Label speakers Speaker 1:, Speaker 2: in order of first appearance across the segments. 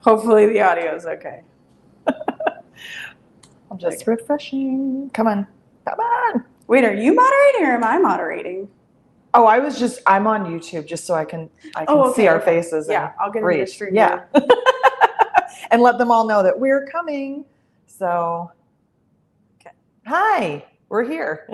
Speaker 1: Hopefully the audio is okay.
Speaker 2: I'm just refreshing. Come on. Come on.
Speaker 1: Wait, are you moderating or am I moderating?
Speaker 2: Oh, I'm on YouTube just so I can see our faces.
Speaker 1: Yeah, I'll get into your stream.
Speaker 2: Yeah. And let them all know that we're coming. So,
Speaker 1: okay.
Speaker 2: Hi, we're here.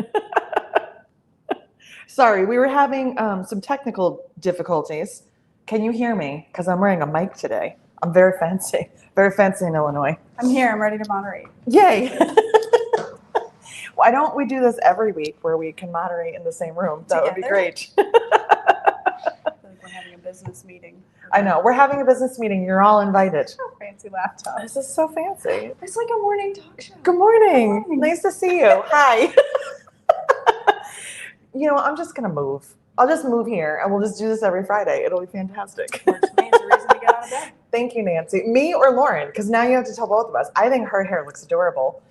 Speaker 2: Sorry, we were having some technical difficulties. Can you hear me? Because I'm wearing a mic today. I'm very fancy in Illinois.
Speaker 1: I'm here. I'm ready to moderate.
Speaker 2: Yay. Why don't we do this every week where we can moderate in the same room? That would be great.
Speaker 1: I feel like we're having a business meeting.
Speaker 2: I know. We're having a business meeting. You're all invited.
Speaker 1: Oh, fancy laptop.
Speaker 2: This is so fancy.
Speaker 1: It's like a morning talk show.
Speaker 2: Good morning. Nice to see you. Hi. You know, I'm just going to move. I'll just move here and we'll just do this every Friday. It'll be fantastic.
Speaker 1: Works for me. It's a reason to get out of bed.
Speaker 2: Thank you, Nancy. Me or Lauren? Because now you have to tell both of us. I think her hair looks adorable.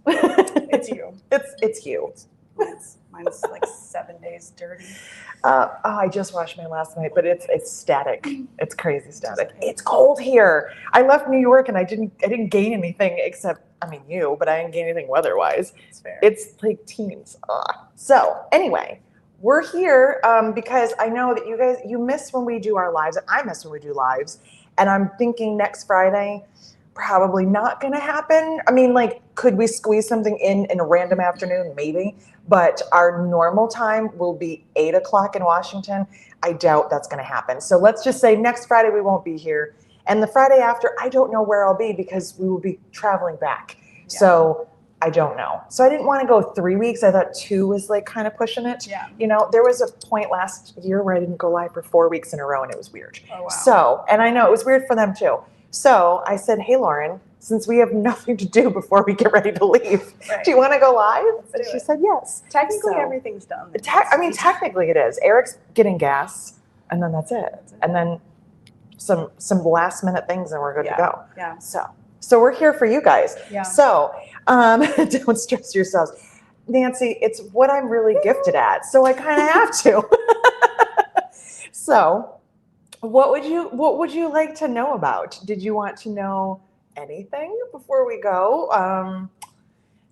Speaker 1: It's you.
Speaker 2: It's you.
Speaker 1: Mine's like 7 days dirty.
Speaker 2: I just washed mine last night, but it's static. It's crazy static. It's cold here. I left New York and I didn't gain anything except, I mean, but I didn't gain anything weather-wise.
Speaker 1: It's fair.
Speaker 2: It's like teens. So anyway, we're here because I know that you miss when we do our lives, and I miss when we do lives. And I'm thinking next Friday, probably not going to happen. I mean, like, could we squeeze something in a random afternoon? Maybe. But our normal time will be 8 o'clock in Washington. I doubt that's going to happen. So let's just say next Friday we won't be here. And the Friday after, I don't know where I'll be because we will be traveling back. Yeah. So I don't know. So I didn't want to go 3 weeks. I thought 2 was like kind of pushing it.
Speaker 1: Yeah.
Speaker 2: You know, there was a point last year where I didn't go live for 4 weeks in a row and it was weird.
Speaker 1: Oh, wow.
Speaker 2: So, and I know it was weird for them too. So I said, hey, Lauren, since we have nothing to do before we get ready to leave, do you want to go live? And she said yes.
Speaker 1: Technically, everything's done.
Speaker 2: Technically it is. Eric's getting gas, and then that's it. And then some last minute things, and we're good to go.
Speaker 1: Yeah.
Speaker 2: So we're here for you guys.
Speaker 1: Yeah.
Speaker 2: So don't stress yourselves. Nancy, it's what I'm really gifted at, so I kind of have to. So what would you like to know about? Did you want to know anything before we go?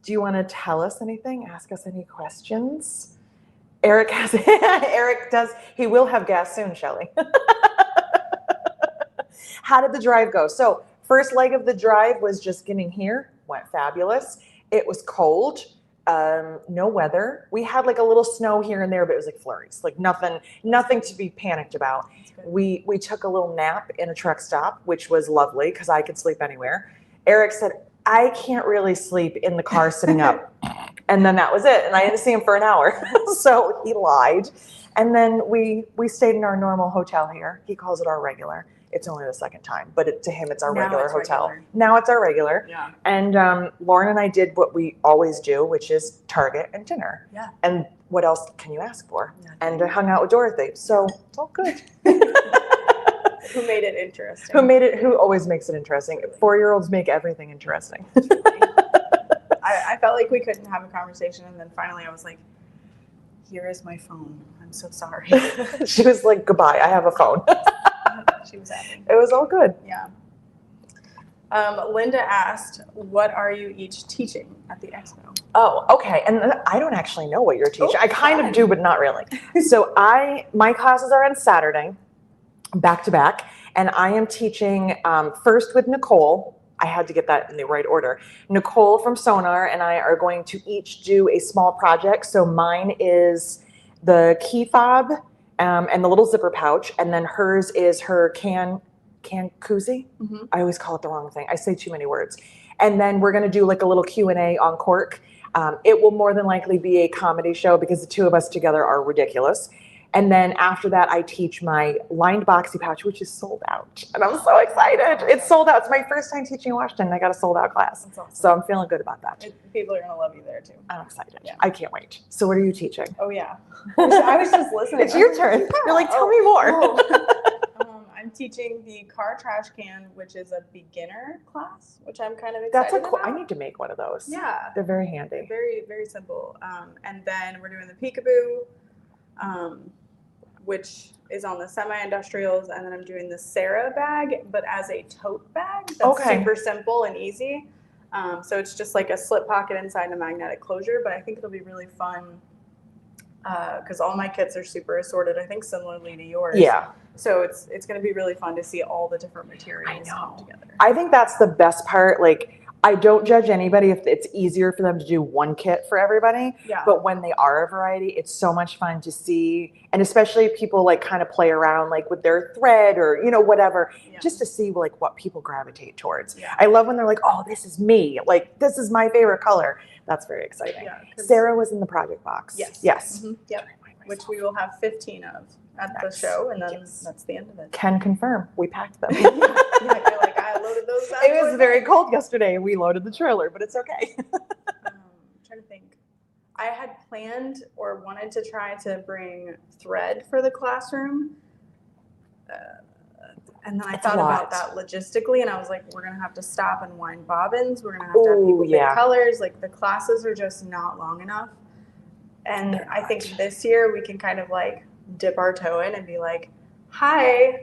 Speaker 2: Do you want to tell us anything? Ask us any questions? Eric does. He will have gas soon, Shelley. How did the drive go? So first leg of the drive was just getting here. Went fabulous. It was cold. No weather. We had like a little snow here and there, but it was like flurries, like nothing to be panicked about. We took a little nap in a truck stop, which was lovely because I could sleep anywhere. Eric said, I can't really sleep in the car sitting up. And then that was it. And I didn't see him for an hour. So he lied. And then we stayed in our normal hotel here. He calls it our regular. It's only the second time, but to him, it's our regular hotel. Now it's our regular.
Speaker 1: Yeah.
Speaker 2: And Lauren and I did what we always do, which is Target and dinner.
Speaker 1: Yeah.
Speaker 2: And what else can you ask for? And I hung out with Dorothy. So it's all good.
Speaker 1: Who made it interesting?
Speaker 2: Who always makes it interesting. 4-year-olds make everything interesting.
Speaker 1: I felt like we couldn't have a conversation. And then finally I was like, here is my phone. I'm so sorry.
Speaker 2: She was like, goodbye, I have a phone.
Speaker 1: She was happy.
Speaker 2: It was all good.
Speaker 1: Yeah. Linda asked, what are you each teaching at the expo?
Speaker 2: Oh, okay. And I don't actually know what you're teaching. I kind of do, but not really. So my classes are on Saturday, back to back, and I am teaching first with Nicole. I had to get that in the right order. Nicole from Sonar and I are going to each do a small project. So mine is the key fob and the little zipper pouch, and then hers is her can koozie. Mm-hmm. I always call it the wrong thing. I say too many words. And then we're going to do like a little Q&A on cork. It will more than likely be a comedy show because the two of us together are ridiculous. And then after that, I teach my lined boxy pouch, which is sold out. And I'm so excited. It's sold out. It's my first time teaching in Washington. I got a sold out class. That's awesome. So I'm feeling good about that.
Speaker 1: People are going to love you there too.
Speaker 2: I'm excited. Yeah. I can't wait. So what are you teaching?
Speaker 1: Oh, yeah. I was just listening.
Speaker 2: It's your turn. Yeah. You're like, tell me more.
Speaker 1: I'm teaching the car trash can, which is a beginner class, which I'm kind of excited about.
Speaker 2: I need to make one of those.
Speaker 1: Yeah.
Speaker 2: They're very handy.
Speaker 1: They're very, very simple. And then we're doing the peekaboo. I'm which is on the semi-industrials, and then I'm doing the Sarah bag, but as a tote bag. That's
Speaker 2: Okay.
Speaker 1: super simple and easy. So it's just like a slip pocket inside and a magnetic closure, but I think it'll be really fun because all my kits are super assorted, I think similarly to yours.
Speaker 2: Yeah.
Speaker 1: So it's going to be really fun to see all the different materials come together.
Speaker 2: I think that's the best part. Like, I don't judge anybody if it's easier for them to do one kit for everybody.
Speaker 1: Yeah.
Speaker 2: But when they are a variety, it's so much fun to see. And especially people like kind of play around like with their thread or, you know, whatever, just to see like what people gravitate towards.
Speaker 1: Yeah.
Speaker 2: I love when they're like, oh, this is me. Like, this is my favorite color. That's very exciting.
Speaker 1: Yeah,
Speaker 2: Sarah was in the project box.
Speaker 1: Yes.
Speaker 2: Yes.
Speaker 1: Mm-hmm. Yep. Which we will have 15 of at the show, and then that's the end of it.
Speaker 2: Can confirm. We packed them.
Speaker 1: You're like, I loaded those out.
Speaker 2: It was very cold yesterday. We loaded the trailer, but it's okay.
Speaker 1: I'm trying to think. I had planned or wanted to try to bring thread for the classroom. And then I thought about that logistically, and I was like, we're going to have to stop and wind bobbins. We're going to have people pick colors. Like, the classes are just not long enough. And I think this year we can kind of like dip our toe in and be like, hi,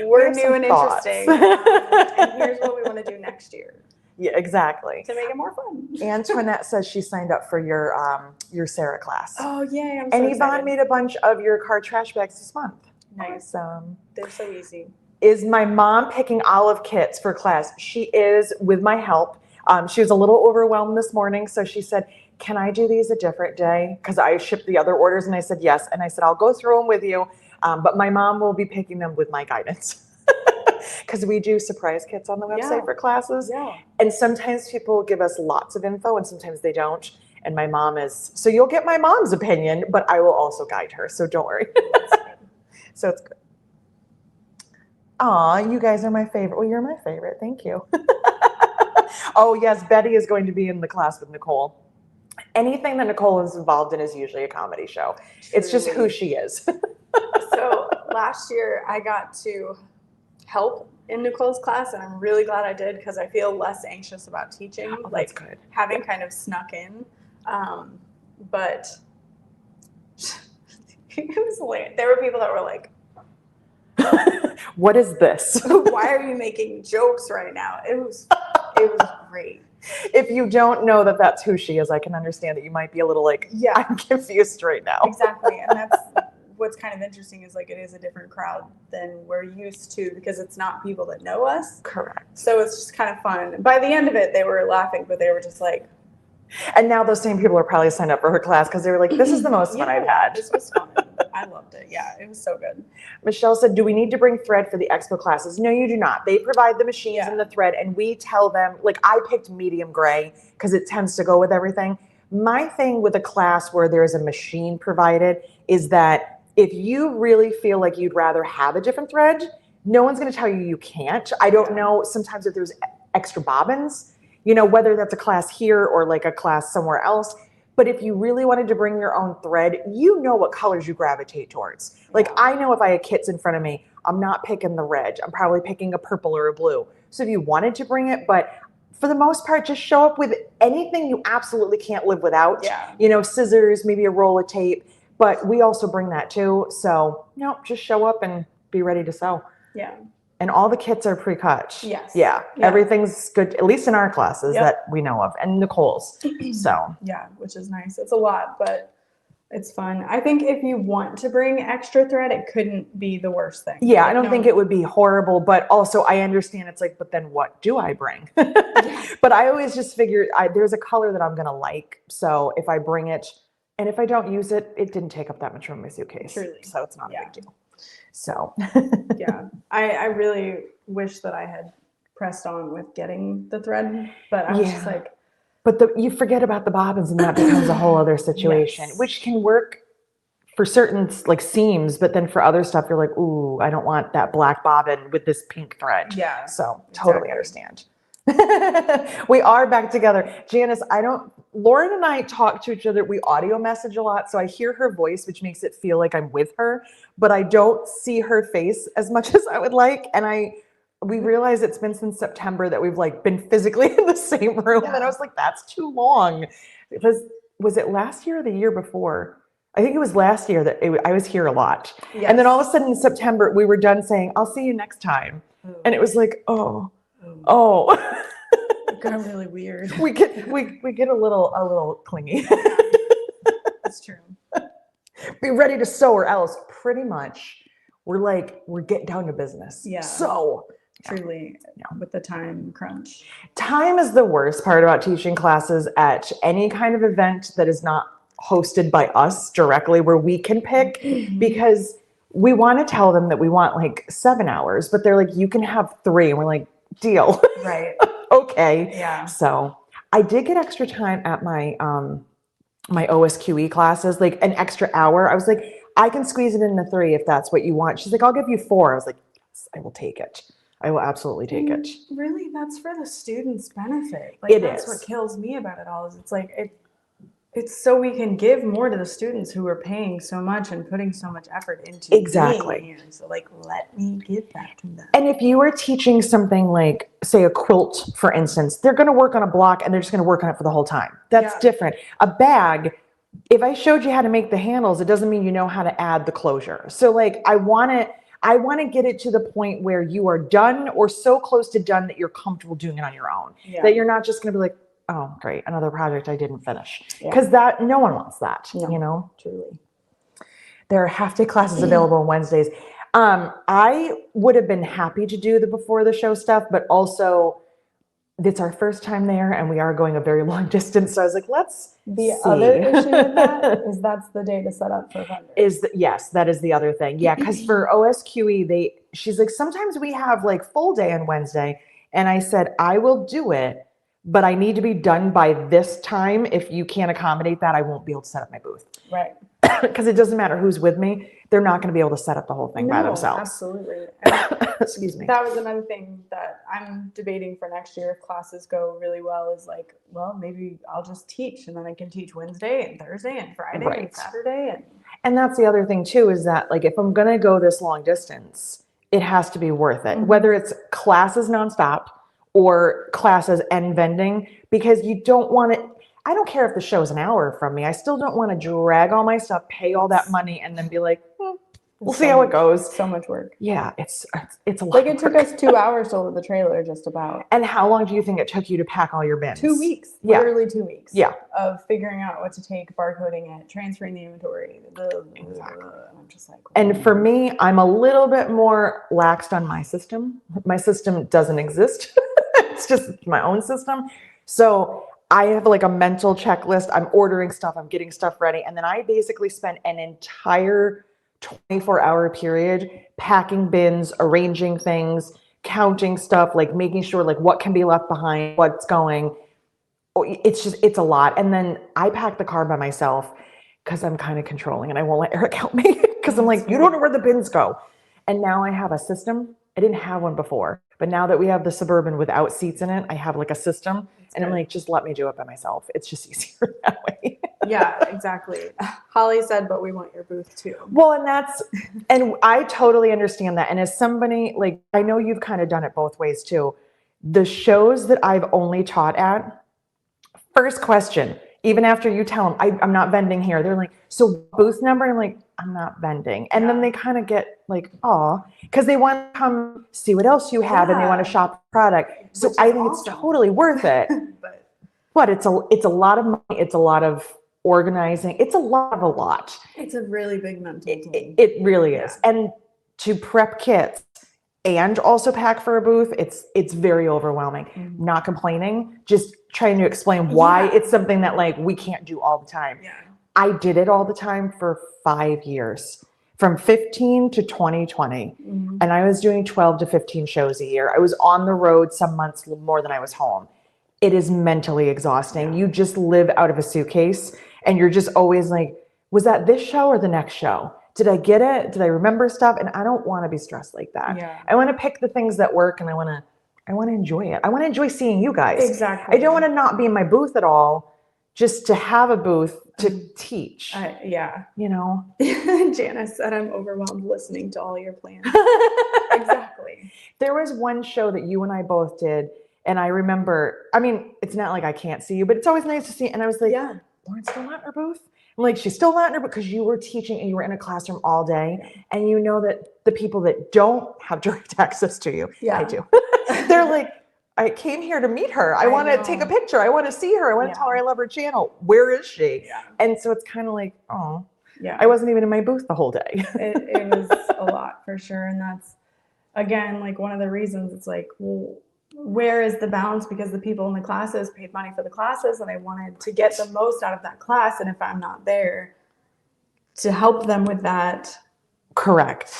Speaker 1: we're new and interesting. And here's what we want to do next year.
Speaker 2: Yeah, exactly.
Speaker 1: To make it more fun.
Speaker 2: Antoinette says she signed up for your Sarah class.
Speaker 1: Oh, yay. I'm so
Speaker 2: and
Speaker 1: excited.
Speaker 2: Yvonne made a bunch of your car trash bags this month.
Speaker 1: Nice. They're so easy.
Speaker 2: Is my mom picking olive kits for class? She is, with my help. She was a little overwhelmed this morning, so she said, can I do these a different day? Because I shipped the other orders, and I said yes. And I said, I'll go through them with you, but my mom will be picking them with my guidance. Because we do surprise kits on the website for classes. Yeah. And sometimes people give us lots of info, and sometimes they don't. And my mom is, so you'll get my mom's opinion, but I will also guide her, so don't worry. So it's good. Aw, you guys are my favorite. Well, you're my favorite. Thank you. Oh, yes, Betty is going to be in the class with Nicole. Anything that Nicole is involved in is usually a comedy show. It's just who she is.
Speaker 1: So last year I got to help in Nicole's class, and I'm really glad I did because I feel less anxious about teaching.
Speaker 2: Oh, that's good.
Speaker 1: Having kind of snuck in. But it was late. There were people that were like,
Speaker 2: what is this?
Speaker 1: Why are you making jokes right now? It was great.
Speaker 2: If you don't know that that's who she is, I can understand that you might be a little like, I'm confused right now.
Speaker 1: Exactly. And that's what's kind of interesting is like it is a different crowd than we're used to because it's not people that know us.
Speaker 2: Correct.
Speaker 1: So it's just kind of fun. By the end of it, they were laughing, but they were just like.
Speaker 2: And now those same people are probably signed up for her class because they were like, this is the most fun I've had.
Speaker 1: This was fun. I loved it. Yeah, it was so good.
Speaker 2: Michelle said, do we need to bring thread for the expo classes? No, you do not. They provide the machines and the thread, and we tell them, like I picked medium gray because it tends to go with everything. My thing with a class where there's a machine provided is that if you really feel like you'd rather have a different thread, no one's going to tell you you can't. I don't know sometimes if there's extra bobbins, you know, whether that's a class here or like a class somewhere else. But if you really wanted to bring your own thread, you know what colors you gravitate towards. Like I know if I had kits in front of me, I'm not picking the red. I'm probably picking a purple or a blue. So if you wanted to bring it, but for the most part, just show up with anything you absolutely can't live without. Yeah. You know, scissors, maybe a roll of tape. But we also bring that too. So, no, just show up and be ready to sew. Yeah. And all the kits are pre-cut. Yes. Yeah. Everything's good, at least in our classes that we know of, and Nicole's. So.
Speaker 1: Yeah, which is nice. It's a lot, but it's fun. I think if you want to bring extra thread, it couldn't be the worst thing.
Speaker 2: Yeah, like, I don't think it would be horrible, but also I understand it's like, but then what do I bring? But I always just figure there's a color that I'm going to like. So if I bring it, and if I don't use it, it didn't take up that much room in my suitcase. Truly. So it's not a big deal. So.
Speaker 1: Yeah, I really wish that I had pressed on with getting the thread, but I was just like.
Speaker 2: But you forget about the bobbins, and that becomes a whole other situation, which can work for certain like seams, but then for other stuff, you're like, ooh, I don't want that black bobbin with this pink thread. Yeah. So totally understand. We are back together. Janice, Lauren and I talk to each other. We audio message a lot. So I hear her voice, which makes it feel like I'm with her, but I don't see her face as much as I would like. And we realized it's been since September that we've like been physically in the same room. And I was like, that's too long. Was it last year or the year before? I think it was last year that I was here a lot.
Speaker 1: Yes.
Speaker 2: And then all of a sudden in September, we were done saying, I'll see you next time.
Speaker 1: Ooh.
Speaker 2: And it was like, oh.
Speaker 1: It got really weird.
Speaker 2: we get a little clingy.
Speaker 1: That's true.
Speaker 2: Be ready to sew or else. Pretty much we're getting down to business.
Speaker 1: Yeah.
Speaker 2: So
Speaker 1: truly, with the time crunch.
Speaker 2: Time is the worst part about teaching classes at any kind of event that is not hosted by us directly, where we can pick, because we want to tell them that we want like 7 hours, but they're like, you can have 3. And we're like, deal.
Speaker 1: Right.
Speaker 2: Okay.
Speaker 1: Yeah.
Speaker 2: So I did get extra time at my, my OSQE classes, like an extra hour. I was like, I can squeeze it into 3 if that's what you want. She's like, I'll give you 4. I was like, yes, I will take it. I will absolutely take it.
Speaker 1: Really, that's for the students' benefit.
Speaker 2: It
Speaker 1: that's
Speaker 2: is.
Speaker 1: what kills me about it all. Is it's like it's so we can give more to the students who are paying so much and putting so much effort into being here. So like, let me give that to them.
Speaker 2: And if you are teaching something like, say, a quilt, for instance, they're going to work on a block and they're just going to work on it for the whole time. That's different. A bag, if I showed you how to make the handles, it doesn't mean you know how to add the closure. So like, I want to get it to the point where you are done or so close to done that you're comfortable doing it on your own. That you're not just going to be like, oh, great, another project I didn't finish. Because that, no one wants that, you know?
Speaker 1: Truly.
Speaker 2: There are half-day classes available on Wednesdays. I would have been happy to do the before the show stuff, but also it's our first time there and we are going a very long distance. So I was like, let's
Speaker 1: see. Other issue with that is that's the day to set up for vendors.
Speaker 2: Yes, that is the other thing. Yeah, because for OSQE, she's like, sometimes we have like full day on Wednesday. And I said, I will do it, but I need to be done by this time. If you can't accommodate that, I won't be able to set up my booth.
Speaker 1: Right.
Speaker 2: Because it doesn't matter who's with me. They're not going to be able to set up the whole thing by themselves.
Speaker 1: Absolutely.
Speaker 2: Excuse me.
Speaker 1: That was another thing that I'm debating for next year. If classes go really well, is like, well, maybe I'll just teach and then I can teach Wednesday and Thursday and Friday and Saturday.
Speaker 2: And that's the other thing too, is that like, if I'm going to go this long distance, it has to be worth it. Whether it's classes nonstop or classes and vending, because you don't want it. I don't care if the show's an hour from me. I still don't want to drag all my stuff, pay all that money, and then be like, we'll see how it goes.
Speaker 1: So much work.
Speaker 2: Yeah, it's a lot.
Speaker 1: Like it took us 2 hours to load the trailer, just about.
Speaker 2: And how long do you think it took you to pack all your bins?
Speaker 1: 2 weeks. Literally 2 weeks.
Speaker 2: Yeah.
Speaker 1: Of figuring out what to take, barcoding it, transferring the inventory.
Speaker 2: Exactly.
Speaker 1: I'm just like.
Speaker 2: And for me, I'm a little bit more laxed on my system. My system doesn't exist. It's just my own system. So I have like a mental checklist. I'm ordering stuff, I'm getting stuff ready. And then I basically spend an entire 24-hour period packing bins, arranging things, counting stuff, like making sure like what can be left behind, what's going. It's a lot. And then I pack the car by myself because I'm kind of controlling and I won't let Eric help me because I'm like, you don't know where the bins go. And now I have a system. I didn't have one before, but now that we have the Suburban without seats in it, I have like a system. And I'm like, just let me do it by myself. It's just easier that way.
Speaker 1: Yeah, exactly. Holly said, but we want your booth too.
Speaker 2: Well, and I totally understand that. And as somebody, like, I know you've kind of done it both ways too. The shows that I've only taught at, first question, even after you tell them, I'm not vending here. They're like, so booth number? And I'm like, I'm not vending. And then they kind of get like, oh, because they want to come see what else you have and they want to shop the product. So I think it's totally worth it. But it's a lot of money. It's a lot of organizing. It's a lot.
Speaker 1: It's a really big mental toll.
Speaker 2: It really is. And to prep kits and also pack for a booth, it's very overwhelming. Not complaining, just trying to explain why it's something that like we can't do all the time. I did it all the time for 5 years, from 15 to 2020. And I was doing 12 to 15 shows a year. I was on the road some months more than I was home. It is mentally exhausting. You just live out of a suitcase and you're just always like, was that this show or the next show? Did I get it? Did I remember stuff? And I don't want to be stressed like that. I want to pick the things that work and I want to enjoy it. I want to enjoy seeing you guys.
Speaker 1: Exactly.
Speaker 2: I don't want to not be in my booth at all, just to have a booth to teach. You know?
Speaker 1: Janice said, I'm overwhelmed listening to all your plans. Exactly.
Speaker 2: There was one show that you and I both did. And I remember, I mean, it's not like I can't see you, but it's always nice to see. And I was like, Lauren's still at her booth? I'm like, she's still not in her, because you were teaching and you were in a classroom all day, and you know that the people that don't have direct access to you, I do. They're like, I came here to meet her. I want to take a picture. I want to see her. I want to tell her I love her channel. Where is she? And so it's kind of like, oh, I wasn't even in my booth the whole day.
Speaker 1: It was a lot for sure. And that's, again, like one of the reasons it's like, well, where is the balance? Because the people in the classes paid money for the classes, and I wanted to get the most out of that class. And if I'm not there to help them with that.
Speaker 2: Correct.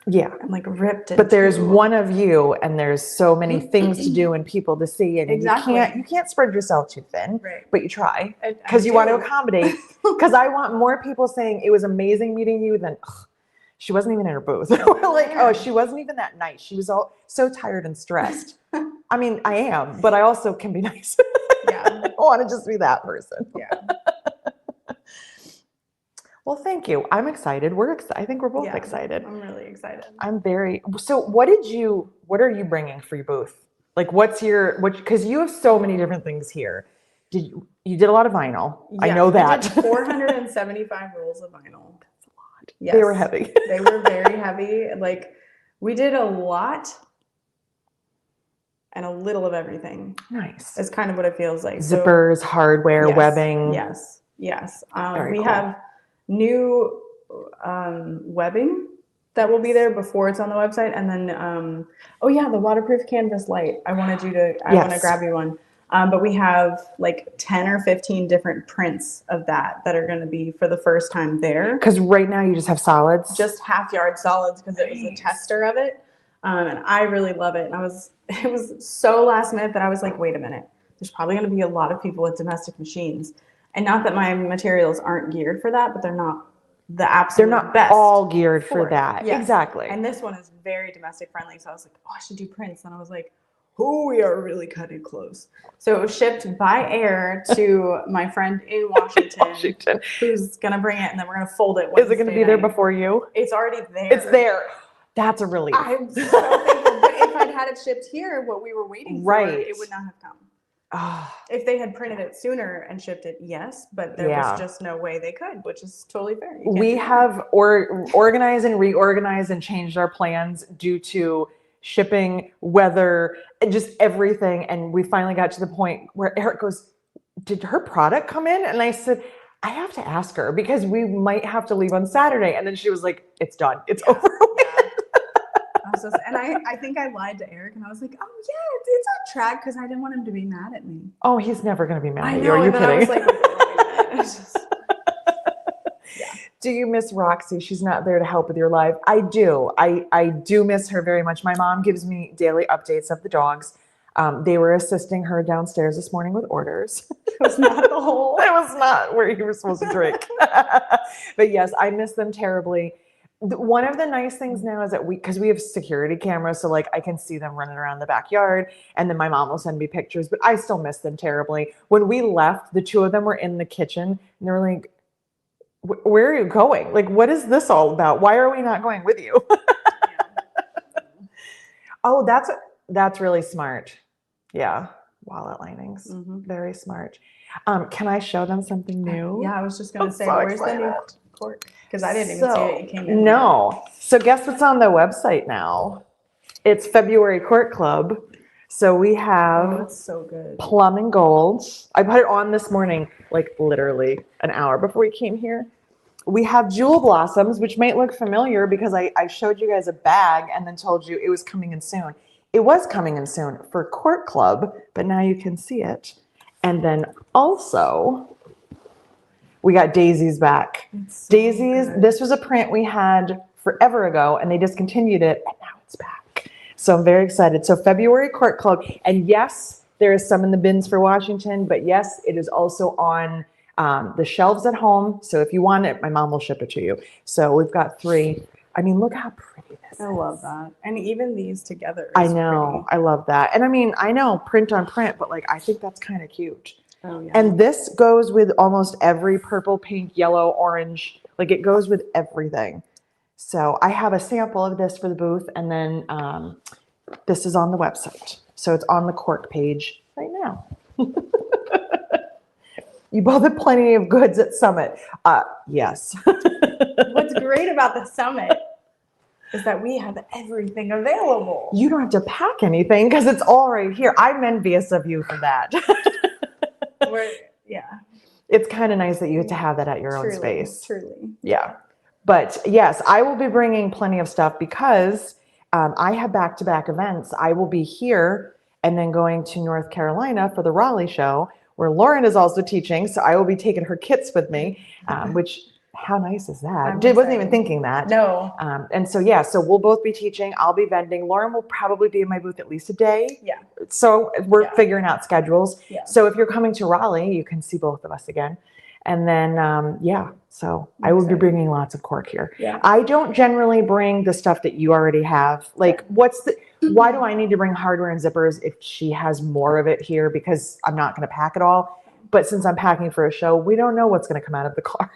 Speaker 2: Yeah.
Speaker 1: I'm like ripped.
Speaker 2: But there's one of you, and there's so many things to do and people to see, and you can't spread yourself too thin, but you try because you want to accommodate. Because I want more people saying it was amazing meeting you than she wasn't even in her booth. We're like, oh, she wasn't even that nice. She was all so tired and stressed. I mean, I am, but I also can be nice. I don't want to just be that person. Well, thank you. I'm excited. I think we're both excited.
Speaker 1: I'm really excited.
Speaker 2: So what are you bringing for your booth? Like because you have so many different things here. You did a lot of vinyl. I know that.
Speaker 1: We did 475 rolls of vinyl.
Speaker 2: That's a lot.
Speaker 1: Yes.
Speaker 2: They were heavy.
Speaker 1: They were very heavy. Like we did a lot and a little of everything.
Speaker 2: Nice.
Speaker 1: It's kind of what it feels like.
Speaker 2: Zippers, hardware, webbing.
Speaker 1: Yes. We have new webbing that will be there before it's on the website, and then the waterproof canvas light. I want to grab you one. But we have like 10 or 15 different prints of that are going to be for the first time there.
Speaker 2: Because right now you just have solids,
Speaker 1: just half yard solids, because it was a tester of it, and I really love it. And it was so last minute that I was like, wait a minute, there's probably going to be a lot of people with domestic machines. And not that my materials aren't geared for that, but they're not the absolute
Speaker 2: They're not
Speaker 1: best
Speaker 2: all geared for that. Yes. Exactly.
Speaker 1: And this one is very domestic friendly. So I was like, oh, I should do prints. And I was like, oh, we are really cutting close. So it was shipped by air to my friend in Washington, who's going to bring it, and then we're going to fold it.
Speaker 2: Is it going to be there before you?
Speaker 1: It's already there.
Speaker 2: It's there. That's a relief.
Speaker 1: I'm so thankful. But if I'd had it shipped here, what we were waiting for, it would not have come. If they had printed it sooner and shipped it, yes, but there was just no way they could, which is totally fair.
Speaker 2: We have organized and reorganized and changed our plans due to shipping, weather, and just everything. And we finally got to the point where Eric goes, did her product come in? And I said, I have to ask her, because we might have to leave on Saturday. And then she was like, it's done. It's over.
Speaker 1: And I think I lied to Eric, and I was like, oh yeah, it's on track, because I didn't want him to be mad at me.
Speaker 2: Oh, he's never going to be mad at you. Are you kidding? I was like, do you miss Roxy? She's not there to help with your life. I do. I do miss her very much. My mom gives me daily updates of the dogs. They were assisting her downstairs this morning with orders.
Speaker 1: It was not the hole.
Speaker 2: It was not where you were supposed to drink. But yes, I miss them terribly. One of the nice things now is that because we have security cameras, so like I can see them running around the backyard, and then my mom will send me pictures, but I still miss them terribly. When we left, the two of them were in the kitchen, and they were like, where are you going? Like, what is this all about? Why are we not going with you? Oh, that's really smart. Yeah. Wallet linings. Mm-hmm. Very smart. Can I show them something new?
Speaker 1: Yeah, I was just going to say, where's the new cork? Because I didn't even see it. It came in.
Speaker 2: No. So guess what's on the website now? It's February Cork Club. So we have
Speaker 1: it's so good.
Speaker 2: Plum and Gold. I put it on this morning, like literally an hour before we came here. We have Jewel Blossoms, which might look familiar because I showed you guys a bag and then told you it was coming in soon. It was coming in soon for Cork Club, but now you can see it. And then also, we got Daisies back. So Daisies, good. This was a print we had forever ago, and they discontinued it, and now it's back. So I'm very excited. So February Cork Club, and yes, there is some in the bins for Washington, but yes, it is also on the shelves at home. So if you want it, my mom will ship it to you. So we've got 3. I mean, look how pretty this is.
Speaker 1: I love that. And even these together.
Speaker 2: I know. Pretty. I love that. And I mean, I know print on print, but like, I think that's kind of cute.
Speaker 1: Oh, yeah.
Speaker 2: And this goes with almost every purple, pink, yellow, orange. Like it goes with everything. So I have a sample of this for the booth. And then this is on the website. So it's on the Cork page right now. You both have plenty of goods at Summit. Yes.
Speaker 1: What's great about the Summit is that we have everything available.
Speaker 2: You don't have to pack anything because it's all right here. I'm envious of you for that.
Speaker 1: Yeah.
Speaker 2: It's kind of nice that you get to have that at your own space.
Speaker 1: Truly.
Speaker 2: Yeah. But yes, I will be bringing plenty of stuff because I have back-to-back events. I will be here and then going to North Carolina for the Raleigh show where Lauren is also teaching. So I will be taking her kits with me, which how nice is that? Wasn't even thinking that.
Speaker 1: No.
Speaker 2: And so, yeah, so we'll both be teaching. I'll be vending. Lauren will probably be in my booth at least a day.
Speaker 1: Yeah.
Speaker 2: So we're figuring out schedules.
Speaker 1: Yeah.
Speaker 2: So if you're coming to Raleigh, you can see both of us again. And then, so I will be bringing lots of cork here.
Speaker 1: Yeah.
Speaker 2: I don't generally bring the stuff that you already have. Like, why do I need to bring hardware and zippers if she has more of it here? Because I'm not going to pack it all. But since I'm packing for a show, we don't know what's going to come out of the car.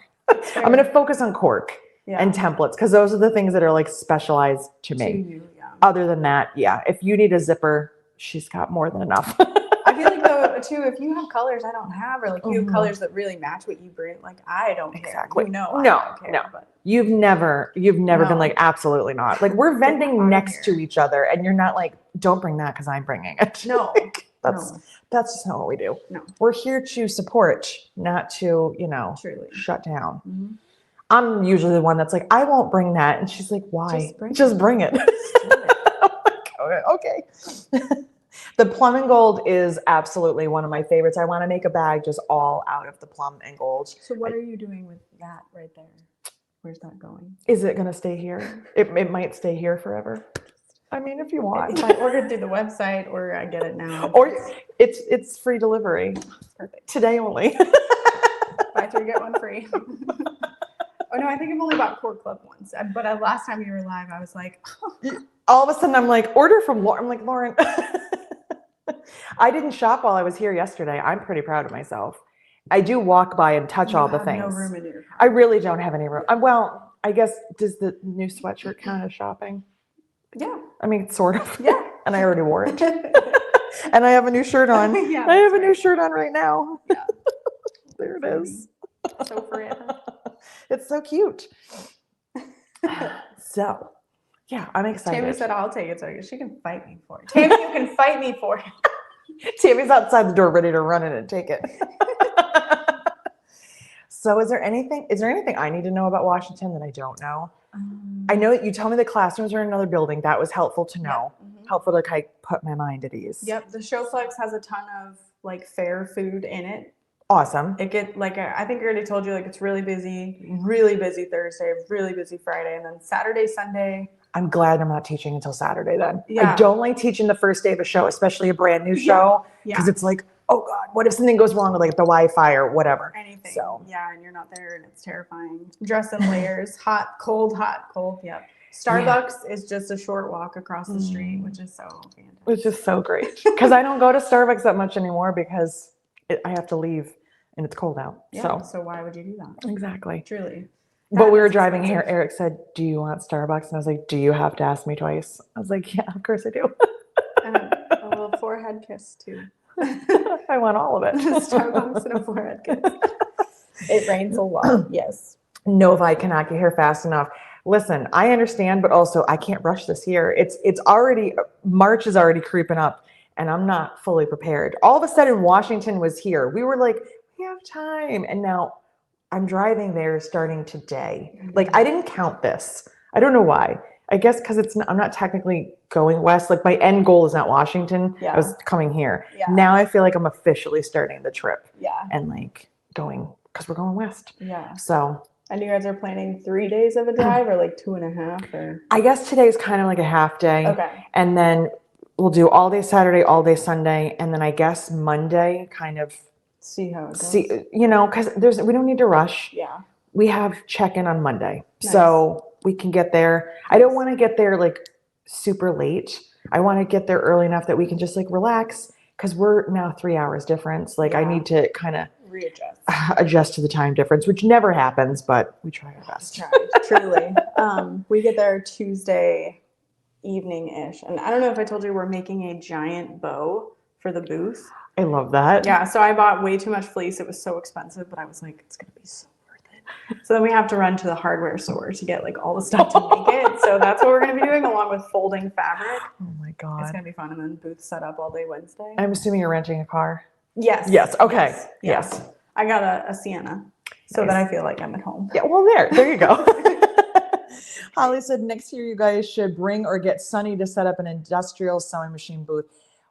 Speaker 2: I'm going to focus on cork and templates because those are the things that are like specialized to me.
Speaker 1: To you, yeah.
Speaker 2: Other than that, if you need a zipper, she's got more than enough.
Speaker 1: I feel like though too, if you have colors I don't have, or like you have colors that really match what you bring, like I don't care.
Speaker 2: Exactly.
Speaker 1: No.
Speaker 2: But you've never been like absolutely not. Like we're vending next to each other, and you're not like, don't bring that because I'm bringing it.
Speaker 1: No,
Speaker 2: that's just not what we do.
Speaker 1: No,
Speaker 2: we're here to support, not to
Speaker 1: truly
Speaker 2: shut down.
Speaker 1: Mm-hmm.
Speaker 2: I'm usually the one that's like, I won't bring that, and she's like, why? Just bring it. Okay. The plum and gold is absolutely one of my favorites. I want to make a bag just all out of the plum and gold.
Speaker 1: So what are you doing with that right there? Where's that going?
Speaker 2: Is it going to stay here? It might stay here forever. I mean, if you want.
Speaker 1: If I order through the website or I get it now.
Speaker 2: Or it's free delivery.
Speaker 1: Perfect.
Speaker 2: Today only.
Speaker 1: Buy 3, get 1 free. Oh no, I think I've only bought Core Club once. But last time you were live, I was like,
Speaker 2: all of a sudden I'm like, order from Lauren. I'm like, Lauren. I didn't shop while I was here yesterday. I'm pretty proud of myself. I do walk by and touch all the things.
Speaker 1: No room in your car.
Speaker 2: I really don't have any room. Well, I guess, does the new sweatshirt count as shopping?
Speaker 1: Yeah.
Speaker 2: I mean, sort of.
Speaker 1: Yeah.
Speaker 2: And I already wore it. And I have a new shirt on.
Speaker 1: Yeah,
Speaker 2: I have a new shirt on right now.
Speaker 1: Yeah.
Speaker 2: There it is.
Speaker 1: So forever.
Speaker 2: It's so cute. So, yeah, I'm excited.
Speaker 1: Tammy said, I'll take it. So she can fight me for it. Tammy, you can fight me for it.
Speaker 2: Tammy's outside the door ready to run in and take it. So is there anything I need to know about Washington that I don't know? I know that you told me the classrooms are in another building. That was helpful to know.
Speaker 1: Yeah. Mm-hmm.
Speaker 2: Helpful to kind of put my mind at ease.
Speaker 1: Yep. The Showflex has a ton of like fair food in it.
Speaker 2: Awesome.
Speaker 1: It get like I think I already told you, like it's really busy Thursday, really busy Friday, and then Saturday, Sunday.
Speaker 2: I'm glad I'm not teaching until Saturday then.
Speaker 1: Yeah.
Speaker 2: I don't like teaching the first day of a show, especially a brand new show, because it's like, oh God, what if something goes wrong with like the Wi-Fi or whatever?
Speaker 1: Anything.
Speaker 2: So
Speaker 1: yeah, and you're not there, and it's terrifying. Dress in layers, hot, cold. Yep. Starbucks is just a short walk across the street, which is so fantastic.
Speaker 2: Which is so great because I don't go to Starbucks that much anymore because I have to leave and it's cold out.
Speaker 1: Yeah, so why would you do that?
Speaker 2: Exactly.
Speaker 1: Truly.
Speaker 2: But we were driving here. Eric said, do you want Starbucks? And I was like, do you have to ask me twice? I was like, yeah, of course I do.
Speaker 1: And a little forehead kiss too.
Speaker 2: I want all of it.
Speaker 1: Starbucks and a forehead kiss. It rains a lot. Yes.
Speaker 2: Nova, I cannot get here fast enough. Listen, I understand, but also I can't rush this year. It's already, March is already creeping up and I'm not fully prepared. All of a sudden Washington was here. We were like, we have time. And now I'm driving there starting today. Like I didn't count this. I don't know why. I guess because I'm not technically going west. Like my end goal is not Washington.
Speaker 1: Yeah.
Speaker 2: I was coming here.
Speaker 1: Yeah.
Speaker 2: Now I feel like I'm officially starting the trip.
Speaker 1: Yeah.
Speaker 2: And like going, because we're going west.
Speaker 1: Yeah.
Speaker 2: So.
Speaker 1: And you guys are planning 3 days of a drive or like 2.5 or?
Speaker 2: I guess today's kind of like a half day.
Speaker 1: Okay.
Speaker 2: And then we'll do all day Saturday, all day Sunday. And then I guess Monday kind of
Speaker 1: see how it goes.
Speaker 2: Because we don't need to rush.
Speaker 1: Yeah.
Speaker 2: We have check-in on Monday.
Speaker 1: Nice.
Speaker 2: So we can get there. I don't want to get there like super late. I want to get there early enough that we can just like relax because we're now 3 hours difference. Like I need to kind of adjust to the time difference, which never happens, but we try our best.
Speaker 1: Truly. We get there Tuesday evening-ish. And I don't know if I told you we're making a giant bow for the booth.
Speaker 2: I love that.
Speaker 1: Yeah, so I bought way too much fleece. It was so expensive, but I was like, it's going to be so worth it. So then we have to run to the hardware store to get like all the stuff to make it. So that's what we're going to be doing along with folding fabric.
Speaker 2: Oh my God.
Speaker 1: It's going to be fun. And then booth set up all day Wednesday.
Speaker 2: I'm assuming you're renting a car.
Speaker 1: Yes.
Speaker 2: Yes. Okay. Yes.
Speaker 1: I got a Sienna so that I feel like I'm at home.
Speaker 2: Yeah. Well, there you go. Holly said next year you guys should bring or get Sunny to set up an industrial sewing machine booth.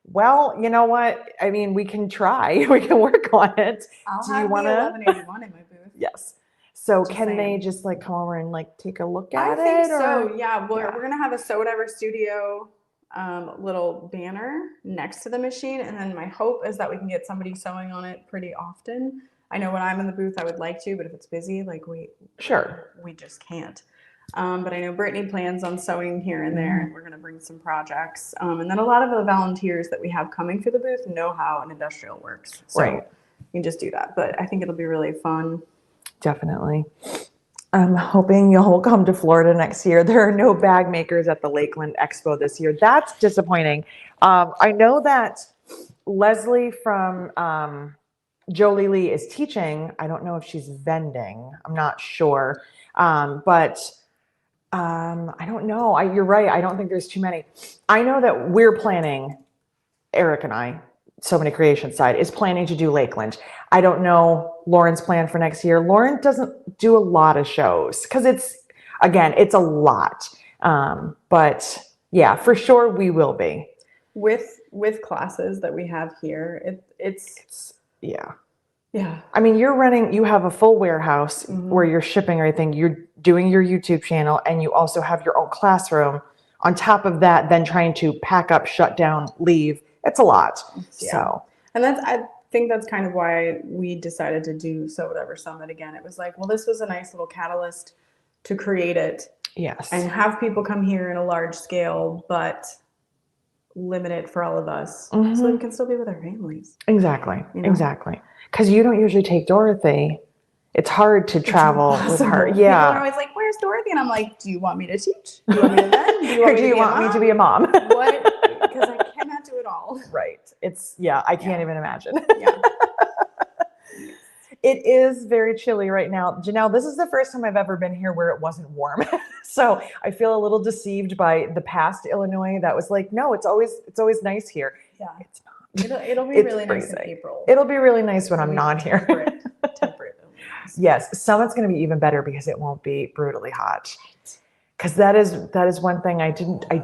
Speaker 2: Well, you know what? I mean, we can try. We can work on it.
Speaker 1: Do you want to? 1181 in my booth.
Speaker 2: Yes. So can they just like come over and like take a look at it?
Speaker 1: I think so. Yeah. We're gonna have a Sew Whatever Studio little banner next to the machine, and then my hope is that we can get somebody sewing on it pretty often. I know when I'm in the booth, I would like to, but if it's busy, like we just can't. But I know Brittany plans on sewing here and there, and we're going to bring some projects. And then a lot of the volunteers that we have coming for the booth know how an industrial works. So we can just do that. But I think it'll be really fun.
Speaker 2: Definitely. I'm hoping you'll come to Florida next year. There are no bag makers at the Lakeland Expo this year. That's disappointing. I know that Leslie from Jolie Lee is teaching. I don't know if she's vending. I'm not sure. But I don't know. You're right. I don't think there's too many. I know that we're planning, Eric and I, So Many Creations side, is planning to do Lakeland. I don't know Lauren's plan for next year. Lauren doesn't do a lot of shows because it's a lot. But yeah, for sure we will be.
Speaker 1: With classes that we have here, it's yeah.
Speaker 2: I mean, you have a full warehouse where you're shipping everything. You're doing your YouTube channel, and you also have your own classroom. On top of that, then trying to pack up, shut down, leave. It's a lot. Yeah. So,
Speaker 1: and I think that's kind of why we decided to do Sew Whatever Summit again. It was like, well, this was a nice little catalyst to create it.
Speaker 2: Yes.
Speaker 1: And have people come here in a large scale, but limit it for all of us so we can still be with our families.
Speaker 2: Exactly. You know? Exactly. Because you don't usually take Dorothy. It's hard to travel with her. Yeah.
Speaker 1: People are always like, where's Dorothy? And I'm like, do you want me to teach? Do you want me to vend?
Speaker 2: Do you want me to be a mom?
Speaker 1: What? Because I cannot do it all.
Speaker 2: Right. I can't even imagine.
Speaker 1: Yeah.
Speaker 2: It is very chilly right now. Janelle, this is the first time I've ever been here where it wasn't warm. So I feel a little deceived by the past Illinois that was like, no, it's always nice here.
Speaker 1: Yeah.
Speaker 2: It's not.
Speaker 1: It'll be really nice in April.
Speaker 2: It'll be really nice when I'm not here.
Speaker 1: Temperate.
Speaker 2: Yes. Summit's going to be even better because it won't be brutally hot. Because that is one thing I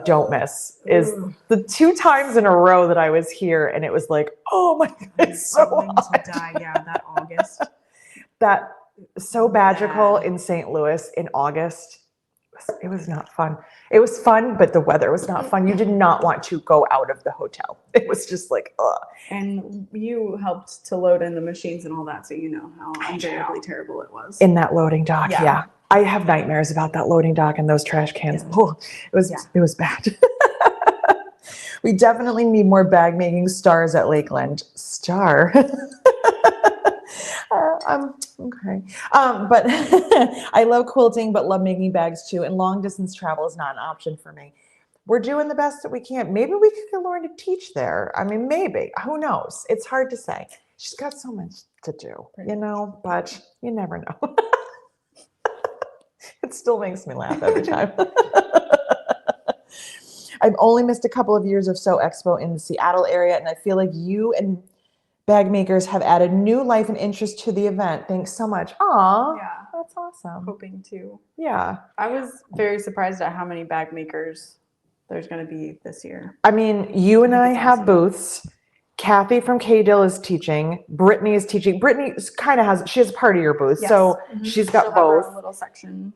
Speaker 2: don't miss is the 2 times in a row that I was here and it was like, oh my God, it's so hot.
Speaker 1: To die. Yeah, that August.
Speaker 2: That so magical in St. Louis in August. It was not fun. It was fun, but the weather was not fun. You did not want to go out of the hotel. It was just like, ugh.
Speaker 1: And you helped to load in the machines and all that, so you know how unbearably terrible it was.
Speaker 2: In that loading dock, yeah. I have nightmares about that loading dock and those trash cans. Yeah. Oh, it was bad. We definitely need more bag making stars at Lakeland. Star. Okay. But I love quilting, but love making bags too. And long distance travel is not an option for me. We're doing the best that we can. Maybe we could get Lauren to teach there. I mean, maybe. Who knows? It's hard to say. She's got so much to do, but you never know. It still makes me laugh every time. I've only missed a couple of years of Sew Expo in the Seattle area, and I feel like you and bag makers have added new life and interest to the event. Thanks so much. Aw,
Speaker 1: yeah,
Speaker 2: that's awesome.
Speaker 1: Hoping to.
Speaker 2: Yeah.
Speaker 1: I was very surprised at how many bag makers there's going to be this year.
Speaker 2: I mean, you and I have booths. Kathy from K-Dill is teaching. Brittany is teaching. Brittany she has a part of your booth. Yes. So she's got both.
Speaker 1: A little section.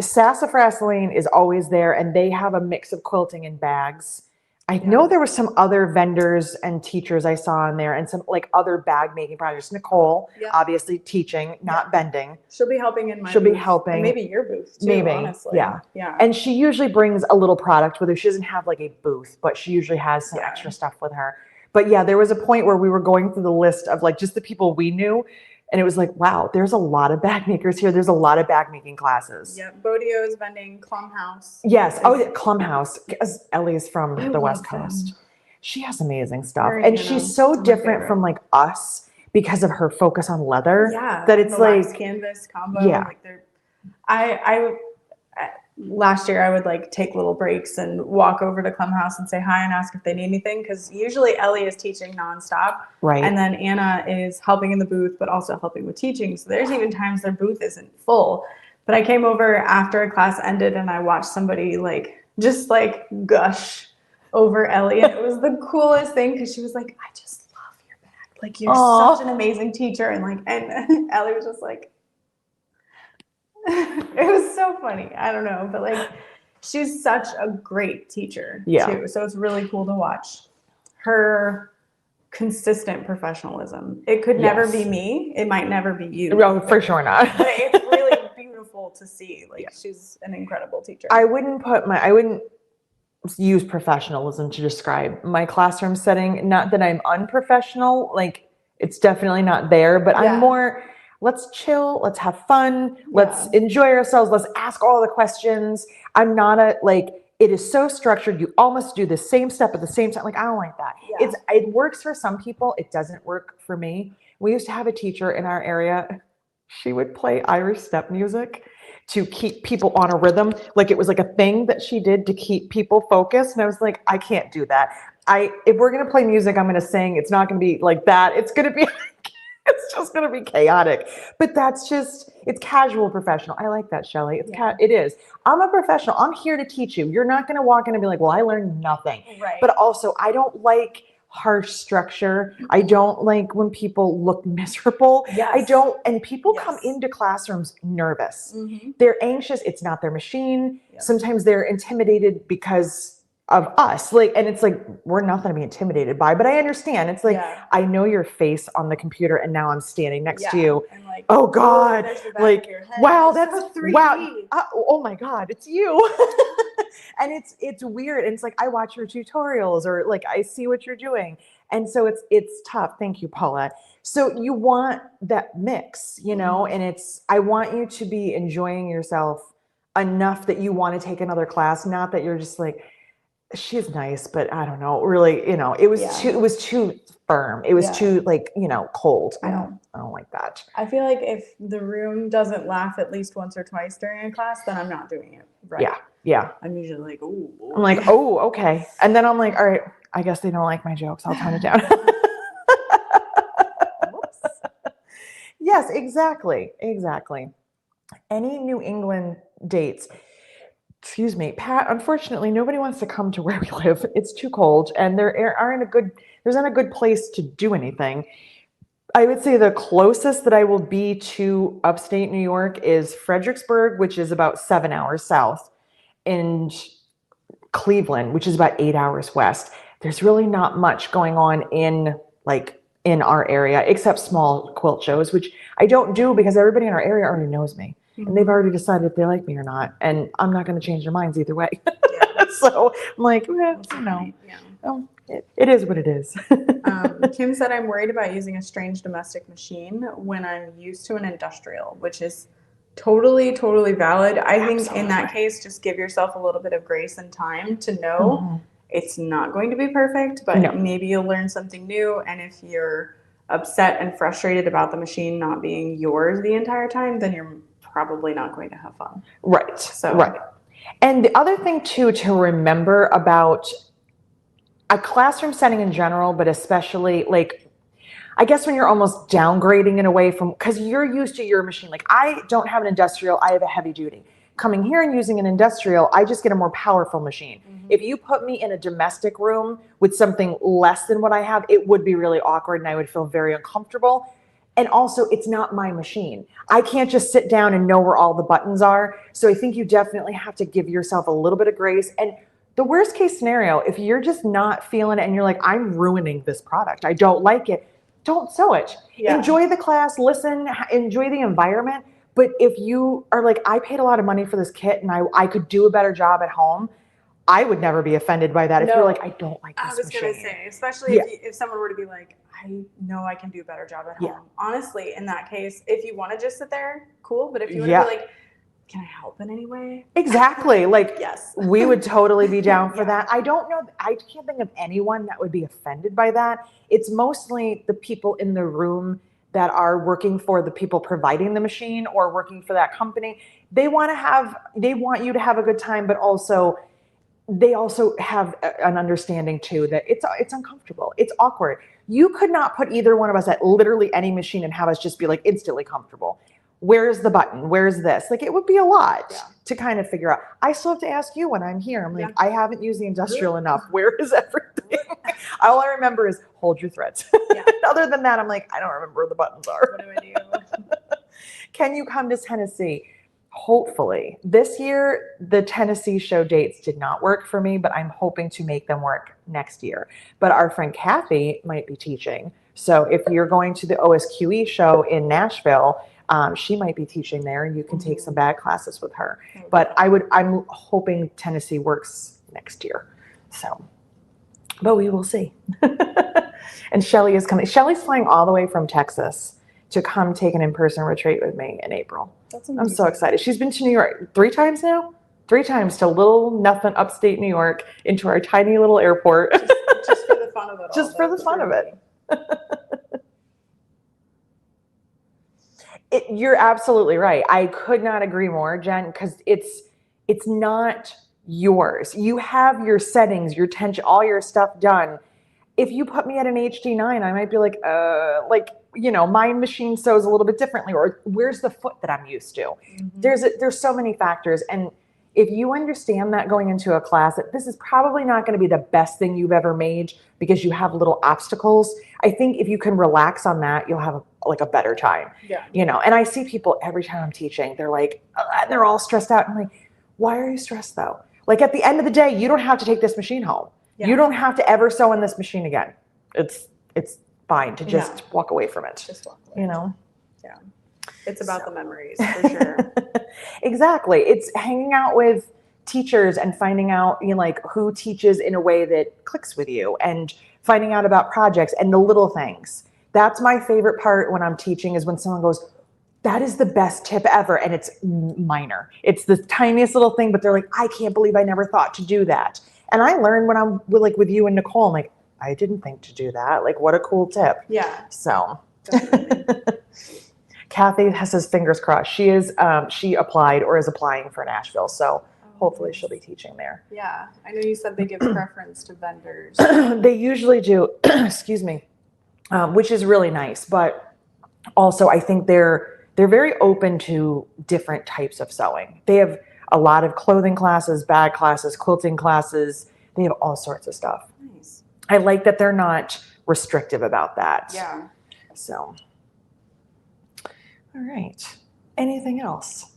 Speaker 2: Sassafras Lane is always there, and they have a mix of quilting and bags. I know there were some other vendors and teachers I saw in there and some like other bag making projects. Nicole, obviously teaching, not bending.
Speaker 1: She'll be helping in my
Speaker 2: She'll
Speaker 1: booth.
Speaker 2: Be helping.
Speaker 1: And maybe your booth too,
Speaker 2: maybe.
Speaker 1: Honestly.
Speaker 2: Yeah.
Speaker 1: Yeah.
Speaker 2: And she usually brings a little product with her. She doesn't have like a booth, but she usually has some extra stuff with her. But yeah, there was a point where we were going through the list of like just the people we knew. And it was like, wow, there's a lot of bag makers here. There's a lot of bag making classes.
Speaker 1: Yeah, Bodio's vending, Clumhouse.
Speaker 2: Yes. Oh, yeah, Clumhouse. Because Ellie's from the West Coast. She has amazing stuff.
Speaker 1: Very
Speaker 2: And she's so different
Speaker 1: favorite.
Speaker 2: from like us because of her focus on leather.
Speaker 1: Yeah.
Speaker 2: That it's
Speaker 1: the
Speaker 2: like
Speaker 1: wax canvas combo.
Speaker 2: Yeah.
Speaker 1: Like I last year I would like take little breaks and walk over to Clem House and say hi and ask if they need anything, because usually Ellie is teaching nonstop,
Speaker 2: Right.
Speaker 1: And then Anna is helping in the booth but also helping with teaching. So there's even times their booth isn't full. But I came over after a class ended and I watched somebody like just like gush over Ellie, and it was the coolest thing because she was like, I just love your bag. Like you're
Speaker 2: Aww.
Speaker 1: such an amazing teacher, and Ellie was just like it was so funny. I don't know, but like she's such a great teacher too. So it's really cool to watch her consistent professionalism. It could never be me. It might never be you.
Speaker 2: No, for sure not.
Speaker 1: But it's really beautiful to see. Like she's an incredible teacher.
Speaker 2: I wouldn't use professionalism to describe my classroom setting. Not that I'm unprofessional, like it's definitely not there, but I'm more, let's chill, let's have fun, let's enjoy ourselves, let's ask all the questions. I'm not it is so structured, you almost do the same step at the same time. Like, I don't like that. It works for some people, it doesn't work for me. We used to have a teacher in our area, she would play Irish step music to keep people on a rhythm. Like it was like a thing that she did to keep people focused. And I was like, I can't do that. If we're going to play music, I'm going to sing. It's not going to be like that. It's going to be, it's just going to be chaotic. But it's casual professional. I like that, Shelly. It is. I'm a professional. I'm here to teach you. You're not going to walk in and be like, well, I learned nothing.
Speaker 1: Right.
Speaker 2: But also I don't like harsh structure. I don't like when people look miserable. And people come into classrooms nervous. They're anxious. It's not their machine. Sometimes they're intimidated because of us. And it's like, we're nothing to be intimidated by, but I understand. It's like, I know your face on the computer and now I'm standing next to you. And like, oh God, wow, that's 3D. Wow. Oh my God, it's you. And it's weird. And it's like, I watch your tutorials or like, I see what you're doing. And so it's tough. Thank you, Paula. So you want that mix, and I want you to be enjoying yourself enough that you want to take another class. Not that you're just like, she's nice, but I don't know, really, it was too firm. It was too cold. I don't like that.
Speaker 1: I feel like if the room doesn't laugh at least once or twice during a class, then I'm not doing it right.
Speaker 2: Yeah.
Speaker 1: I'm usually like, oh.
Speaker 2: I'm like, oh, okay. And then I'm like, all right, I guess they don't like my jokes. I'll tone it down. Yes, exactly. Any New England dates? Excuse me, Pat, unfortunately, nobody wants to come to where we live. It's too cold and there's not a good place to do anything. I would say the closest that I will be to upstate New York is Fredericksburg, which is about 7 hours south, and Cleveland, which is about 8 hours west. There's really not much going on in our area, except small quilt shows, which I don't do because everybody in our area already knows me. And they've already decided if they like me or not. And I'm not going to change their minds either way. So I'm like, it is what it is.
Speaker 1: Kim said, I'm worried about using a strange domestic machine when I'm used to an industrial, which is totally, totally valid. I think in that case, just give yourself a little bit of grace and time to know it's not going to be perfect, but maybe you'll learn something new. And if you're upset and frustrated about the machine not being yours the entire time, then you're probably not going to have fun. Right.
Speaker 2: And the other thing too, to remember about a classroom setting in general, but especially I guess when you're almost downgrading in a way from, because you're used to your machine. Like I don't have an industrial, I have a heavy duty. Coming here and using an industrial, I just get a more powerful machine. If you put me in a domestic room with something less than what I have, it would be really awkward and I would feel very uncomfortable. And also, it's not my machine. I can't just sit down and know where all the buttons are. So I think you definitely have to give yourself a little bit of grace. And the worst case scenario, if you're just not feeling it and you're like, I'm ruining this product, I don't like it, don't sew it. Enjoy the class, listen, enjoy the environment. But if you are like, I paid a lot of money for this kit and I could do a better job at home, I would never be offended by that. If you're like, I don't like this machine. I was going
Speaker 1: to say, especially if someone were to be like, I know I can do a better job at home. Honestly, in that case, if you want to just sit there, cool. But if you want to be like, can I help in any way?
Speaker 2: Exactly. Like,
Speaker 1: yes,
Speaker 2: we would totally be down for
Speaker 1: Yeah.
Speaker 2: that. I don't know. I can't think of anyone that would be offended by that. It's mostly the people in the room that are working for the people providing the machine or working for that company. They want you to have a good time, but also they also have an understanding too that it's uncomfortable. It's awkward. You could not put either one of us at literally any machine and have us just be like instantly comfortable. Where's the button? Where's this? Like, it would be a lot to kind of figure out. I still have to ask you when I'm here. I'm like, I haven't used the industrial enough. Where is everything? All I remember is hold your threads. Other than that, I'm like, I don't remember where the buttons are.
Speaker 1: What do I do?
Speaker 2: Can you come to Tennessee? Hopefully. This year, the Tennessee show dates did not work for me, but I'm hoping to make them work next year. But our friend Kathy might be teaching. So if you're going to the OSQE show in Nashville, she might be teaching there, and you can take some bag classes with her. But I'm hoping Tennessee works next year. So, but we will see. And Shelly is coming. Shelly's flying all the way from Texas to come take an in-person retreat with me in April.
Speaker 1: That's amazing.
Speaker 2: I'm so excited. She's been to New York 3 times now. 3 times to little nothing upstate New York, into our tiny little airport.
Speaker 1: Just for the fun of it all.
Speaker 2: Just for the fun of it. You're absolutely right. I could not agree more, Jen, because it's not yours. You have your settings, your tension, all your stuff done. If you put me at an HD9, I might be like, my machine sews a little bit differently, or where's the foot that I'm used to? There's so many factors. And if you understand that going into a class, that this is probably not going to be the best thing you've ever made because you have little obstacles. I think if you can relax on that, you'll have a better time.
Speaker 1: Yeah.
Speaker 2: And I see people every time I'm teaching, they're like, they're all stressed out. I'm like, why are you stressed though? Like, at the end of the day, you don't have to take this machine home. Yeah. You don't have to ever sew in this machine again. It's fine to just walk away from it.
Speaker 1: Just walk away. Yeah. It's about the memories, for sure.
Speaker 2: Exactly. It's hanging out with teachers and finding out, who teaches in a way that clicks with you, and finding out about projects and the little things. That's my favorite part when I'm teaching, is when someone goes, that is the best tip ever. And it's minor. It's the tiniest little thing, but they're like, I can't believe I never thought to do that. And I learned when I'm with you and Nicole, I'm like, I didn't think to do that. Like, what a cool tip.
Speaker 1: Yeah.
Speaker 2: So Kathy has his fingers crossed. She applied or is applying for Nashville. So hopefully she'll be teaching there.
Speaker 1: Yeah. I know you said they give preference to vendors.
Speaker 2: They usually do, excuse me, which is really nice. But also I think they're very open to different types of sewing. They have a lot of clothing classes, bag classes, quilting classes. They have all sorts of stuff.
Speaker 1: Nice.
Speaker 2: I like that they're not restrictive about that.
Speaker 1: Yeah.
Speaker 2: So, all right. Anything else?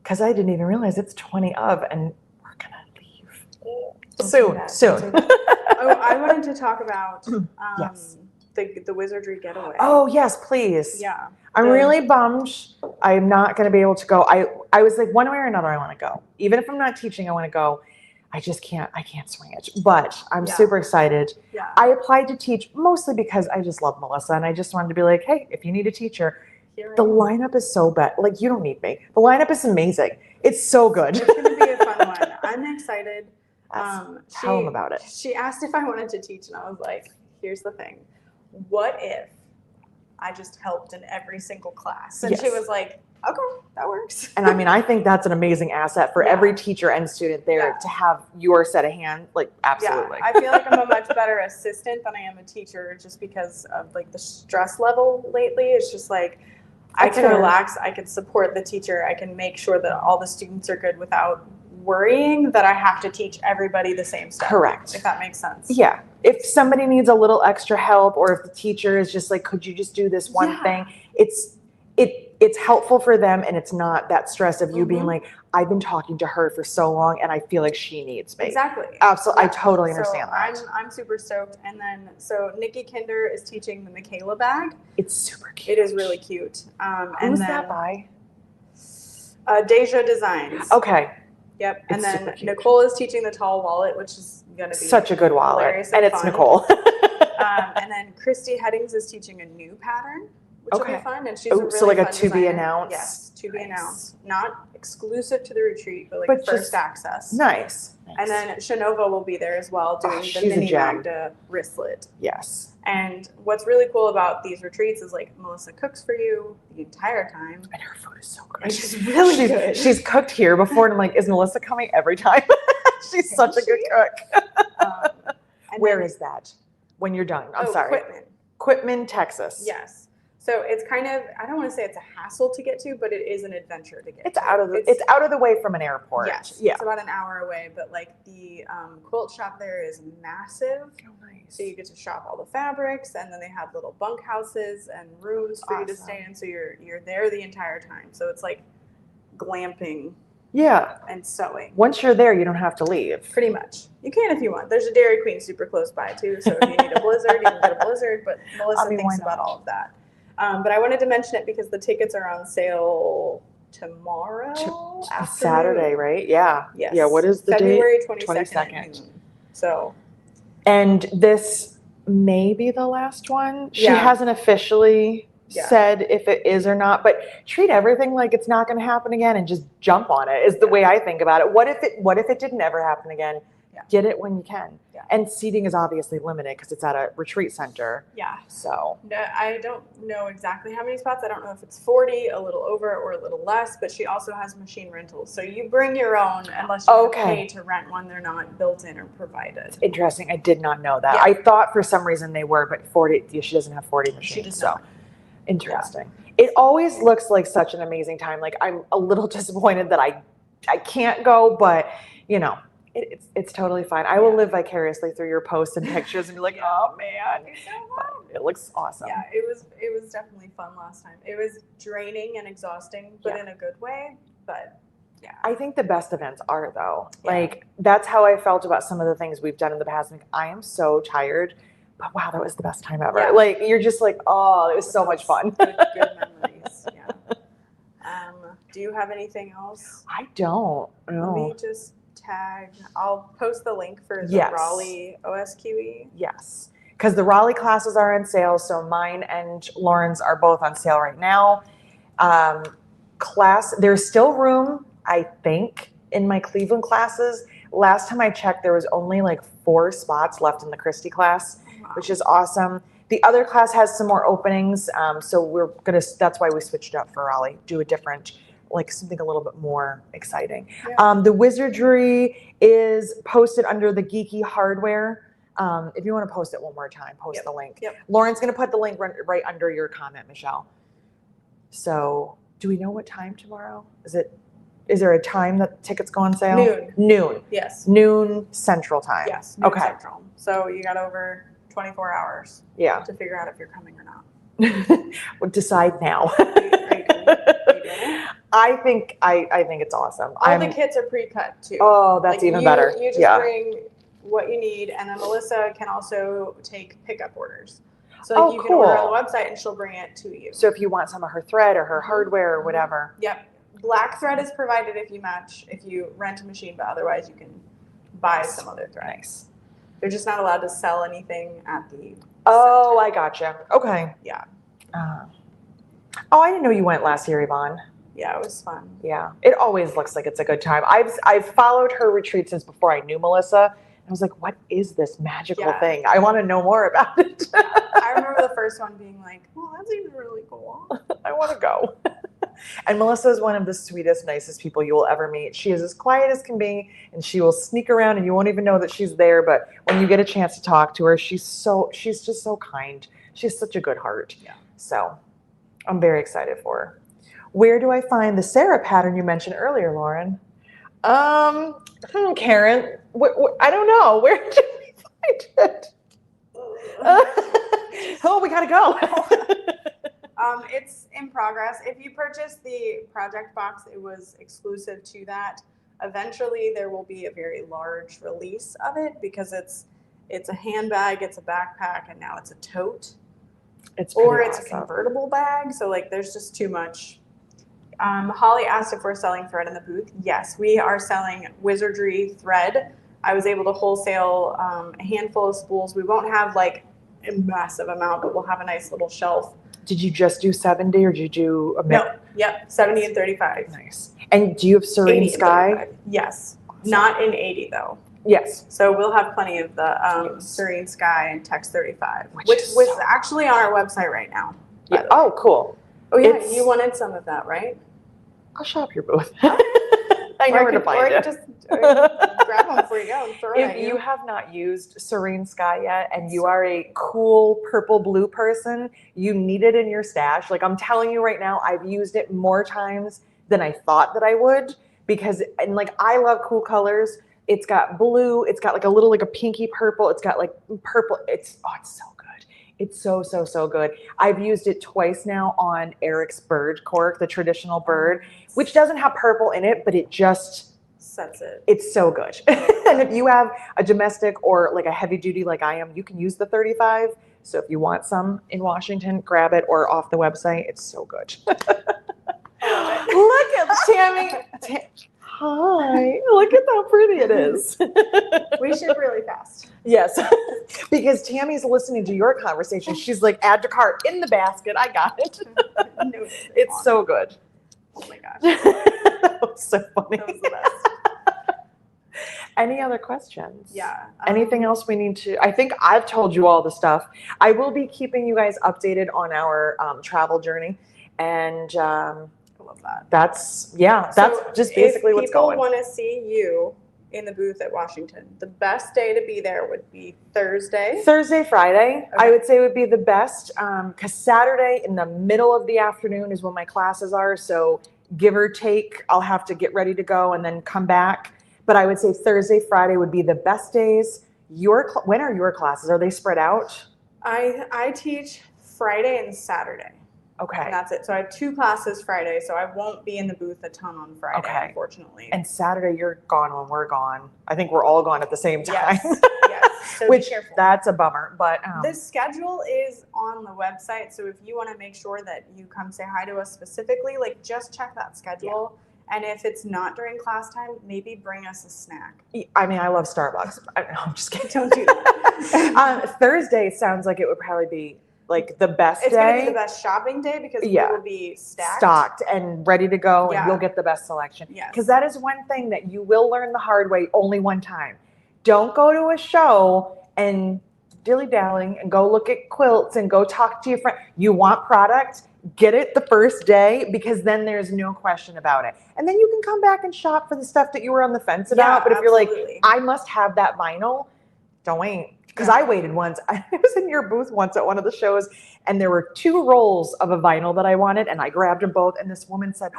Speaker 2: Because I didn't even realize it's 20 of, and we're going to leave soon.
Speaker 1: I wanted to talk about the wizardry getaway.
Speaker 2: Oh, yes, please.
Speaker 1: Yeah.
Speaker 2: I'm really bummed. I'm not going to be able to go. I was like, one way or another, I want to go. Even if I'm not teaching, I want to go. I just can't swing it. But I'm super excited.
Speaker 1: Yeah.
Speaker 2: I applied to teach mostly because I just love Melissa, and I just wanted to be like, hey, if you need a teacher, the lineup is so bad. Like, you don't need me. The lineup is amazing. It's so good.
Speaker 1: It's going to be a fun one. I'm excited.
Speaker 2: Tell them about it.
Speaker 1: She asked if I wanted to teach, and I was like, here's the thing. What if I just helped in every single class? And she was like, okay, that works.
Speaker 2: And I think that's an amazing asset for every teacher and student there to have your set of hands. Like, absolutely.
Speaker 1: Yeah, I feel like I'm a much better assistant than I am a teacher, just because of the stress level lately. It's just like, I can relax, I can support the teacher, I can make sure that all the students are good without worrying that I have to teach everybody the same stuff.
Speaker 2: Correct.
Speaker 1: If that makes sense.
Speaker 2: Yeah. If somebody needs a little extra help, or if the teacher is just like, could you just do this one thing? It's helpful for them, and it's not that stress of you being like, I've been talking to her for so long and I feel like she needs me.
Speaker 1: Exactly.
Speaker 2: Absolutely. I totally understand that.
Speaker 1: I'm super stoked. And then, so Nikki Kinder is teaching the Michaela bag.
Speaker 2: It's super cute.
Speaker 1: It is really cute.
Speaker 2: Who's that by?
Speaker 1: Deja Designs.
Speaker 2: Okay.
Speaker 1: Yep. And then Nicole is teaching the tall wallet, which is going to be
Speaker 2: such a good wallet. And it's
Speaker 1: fun.
Speaker 2: Nicole.
Speaker 1: And then Christy Headings is teaching a new pattern, which will be fun. And she's a really
Speaker 2: so like
Speaker 1: fun
Speaker 2: a to be
Speaker 1: designer.
Speaker 2: announced.
Speaker 1: Yes, to be announced. Not exclusive to the retreat, but like first access.
Speaker 2: Nice.
Speaker 1: And then Shanova will be there as well doing the Mini Magda wristlet.
Speaker 2: Yes.
Speaker 1: And what's really cool about these retreats is like Melissa cooks for you the entire time.
Speaker 2: And her food is so good.
Speaker 1: She's really good.
Speaker 2: She's cooked here before and I'm like, is Melissa coming every time? She's such a good cook. Where is that? When you're done. I'm sorry. Quitman, Texas.
Speaker 1: Yes. So it's kind of, I don't want to say it's a hassle to get to, but it is an adventure to get to.
Speaker 2: It's out of the way from an airport.
Speaker 1: Yes. Yeah. It's about an hour away, but like the quilt shop there is massive.
Speaker 2: Oh, nice.
Speaker 1: So you get to shop all the fabrics, and then they have little bunk houses and rooms for you to stay in. So you're there the entire time. So it's like glamping.
Speaker 2: Yeah.
Speaker 1: And sewing.
Speaker 2: Once you're there, you don't have to leave.
Speaker 1: Pretty much. You can if you want. There's a Dairy Queen super close by too. So if you need a blizzard, you can get a blizzard. But Melissa thinks about all of that. But I wanted to mention it because the tickets are on sale tomorrow.
Speaker 2: Saturday, right? Yeah.
Speaker 1: Yes.
Speaker 2: Yeah. What is the
Speaker 1: February
Speaker 2: date?
Speaker 1: 22nd. So.
Speaker 2: And this may be the last one. She hasn't officially said if it is or not, but treat everything like it's not going to happen again and just jump on it is the way I think about it. What if it didn't ever happen again? Get it when you can. Yeah. And seating is obviously limited because it's at a retreat center.
Speaker 1: Yeah.
Speaker 2: So
Speaker 1: I don't know exactly how many spots. I don't know if it's 40, a little over or a little less, but she also has machine rentals. So you bring your own unless you pay to rent one. They're not built in or provided.
Speaker 2: Interesting. I did not know that. Yeah. I thought for some reason they were, but 40, she doesn't have 40 machines.
Speaker 1: She does not.
Speaker 2: Interesting. Yeah. It always looks like such an amazing time. Like I'm a little disappointed that I can't go, but you know, it's totally fine. I will live vicariously through your posts and pictures and be like, oh man, it looks awesome.
Speaker 1: Yeah, it was definitely fun last time. It was draining and exhausting, but in a good way. But yeah,
Speaker 2: I think the best events are though. Yeah. Like that's how I felt about some of the things we've done in the past. Like, I am so tired, but wow, that was the best time ever. Yeah. Like you're just like, oh, it was so much fun.
Speaker 1: Good memories. Yeah. Do you have anything else?
Speaker 2: I don't. No.
Speaker 1: Let me just tag. I'll post the link for the Raleigh OSQE.
Speaker 2: Yes, because the Raleigh classes are on sale. So mine and Lauren's are both on sale right now. There's still room, I think, in my Cleveland classes. Last time I checked, there was only like 4 spots left in the Christie class, which is awesome. The other class has some more openings. So that's why we switched up for Raleigh, do a different, like something a little bit more exciting. Yeah. The wizardry is posted under the geeky hardware. If you want to post it one more time, post the link. Yep. Lauren's going to put the link right under your comment, Michelle. So do we know what time tomorrow? Is there a time that tickets go on sale? Noon. Yes. Noon Central Time.
Speaker 1: Yes. Noon Central. So you got over 24 hours.
Speaker 2: Yeah.
Speaker 1: To figure out if you're coming or not.
Speaker 2: We'll decide now. I think it's awesome.
Speaker 1: All the kits are pre-cut too.
Speaker 2: Oh, that's even better.
Speaker 1: You just bring what you need, and then Melissa can also take pickup orders. So you can order on the website, and she'll bring it to you.
Speaker 2: So if you want some of her thread or her hardware or whatever.
Speaker 1: Yep. Black thread is provided if you rent a machine, but otherwise you can buy some other thread.
Speaker 2: Nice.
Speaker 1: They're just not allowed to sell anything at the
Speaker 2: center. I gotcha. Okay.
Speaker 1: Yeah.
Speaker 2: I didn't know you went last year, Yvonne.
Speaker 1: Yeah, it was fun.
Speaker 2: Yeah. It always looks like it's a good time. I've followed her retreat since before I knew Melissa. I was like, what is this magical thing? I want to know more about it.
Speaker 1: I remember the first one being like, well, that's even really cool.
Speaker 2: I want to go. And Melissa is one of the sweetest, nicest people you will ever meet. She is as quiet as can be, and she will sneak around and you won't even know that she's there. But when you get a chance to talk to her, she's just so kind. She has such a good heart. Yeah. So I'm very excited for her. Where do I find the Sarah pattern you mentioned earlier, Lauren? Karen, I don't know. Where did we find it? We gotta go.
Speaker 1: It's in progress. If you purchase the project box, it was exclusive to that. Eventually, there will be a very large release of it because it's a handbag, it's a backpack, and now it's a tote. It's a convertible bag. So like, there's just too much. Holly asked if we're selling thread in the booth. Yes, we are selling wizardry thread. I was able to wholesale a handful of spools. We won't have like a massive amount, but we'll have a nice little shelf.
Speaker 2: Did you just do 70 or did you do a
Speaker 1: No, yep, 70 and 35.
Speaker 2: Nice. And do you have Serene Sky?
Speaker 1: Yes. Awesome. Not in 80 though.
Speaker 2: Yes.
Speaker 1: So we'll have plenty of the Serene Sky and Text 35, which was actually on our website right now.
Speaker 2: Yeah. Oh, cool.
Speaker 1: Oh yeah, you wanted some of that, right?
Speaker 2: I'll shop your booth. I know where to find it.
Speaker 1: Just grab one before you go and throw it at
Speaker 2: If you have not used Serene Sky yet and you are a cool purple blue person, you need it in your stash. Like I'm telling you right now, I've used it more times than I thought that I would because, and like I love cool colors. It's got blue, it's got like a little like a pinky purple, it's got like purple. It's so good. It's so good. I've used it twice now on Eric's bird cork, the traditional bird, which doesn't have purple in it, but it just
Speaker 1: sets it.
Speaker 2: It's so good. And if you have a domestic or like a heavy duty like I am, you can use the 35. So if you want some in Washington, grab it or off the website. It's so good. Look at Tammy. Hi, look at how pretty it is.
Speaker 1: We ship really fast.
Speaker 2: Yes, because Tammy's listening to your conversation. She's like, add to cart in the basket. I got it.
Speaker 1: No,
Speaker 2: it's so good.
Speaker 1: Oh my gosh.
Speaker 2: That was so funny.
Speaker 1: That was the best.
Speaker 2: Any other questions?
Speaker 1: Yeah.
Speaker 2: Anything else we need to, I think I've told you all the stuff. I will be keeping you guys updated on our travel journey. And
Speaker 1: love that.
Speaker 2: That's just basically what's going.
Speaker 1: If people want to see you in the booth at Washington, the best day to be there would be Thursday, Friday.
Speaker 2: Okay. I would say would be the best because Saturday in the middle of the afternoon is when my classes are. So give or take, I'll have to get ready to go and then come back. But I would say Thursday, Friday would be the best days. When are your classes? Are they spread out?
Speaker 1: I teach Friday and Saturday.
Speaker 2: Okay.
Speaker 1: And that's it. So I have 2 classes Friday, so I won't be in the booth a ton on Friday, unfortunately.
Speaker 2: And Saturday you're gone when we're gone. I think we're all gone at the same time.
Speaker 1: Yes. So
Speaker 2: which
Speaker 1: be careful.
Speaker 2: That's a bummer, but
Speaker 1: the schedule is on the website. So if you want to make sure that you come say hi to us specifically, like just check that schedule. Yeah. And if it's not during class time, maybe bring us a snack.
Speaker 2: I mean, I love Starbucks. I'm just kidding.
Speaker 1: Don't do that.
Speaker 2: Thursday sounds like it would probably be like the best day.
Speaker 1: It's going to be the best shopping day because we will be
Speaker 2: stocked and ready to go and you'll get the best selection.
Speaker 1: Yes.
Speaker 2: Because that is one thing that you will learn the hard way only one time. Don't go to a show and dilly-dallying and go look at quilts and go talk to your friend. You want product, get it the first day because then there's no question about it. And then you can come back and shop for the stuff that you were on the fence about. But if you're like, I must have that vinyl, don't wait. Because I waited once. I was in your booth once at one of the shows and there were 2 rolls of a vinyl that I wanted and I grabbed them both and this woman said,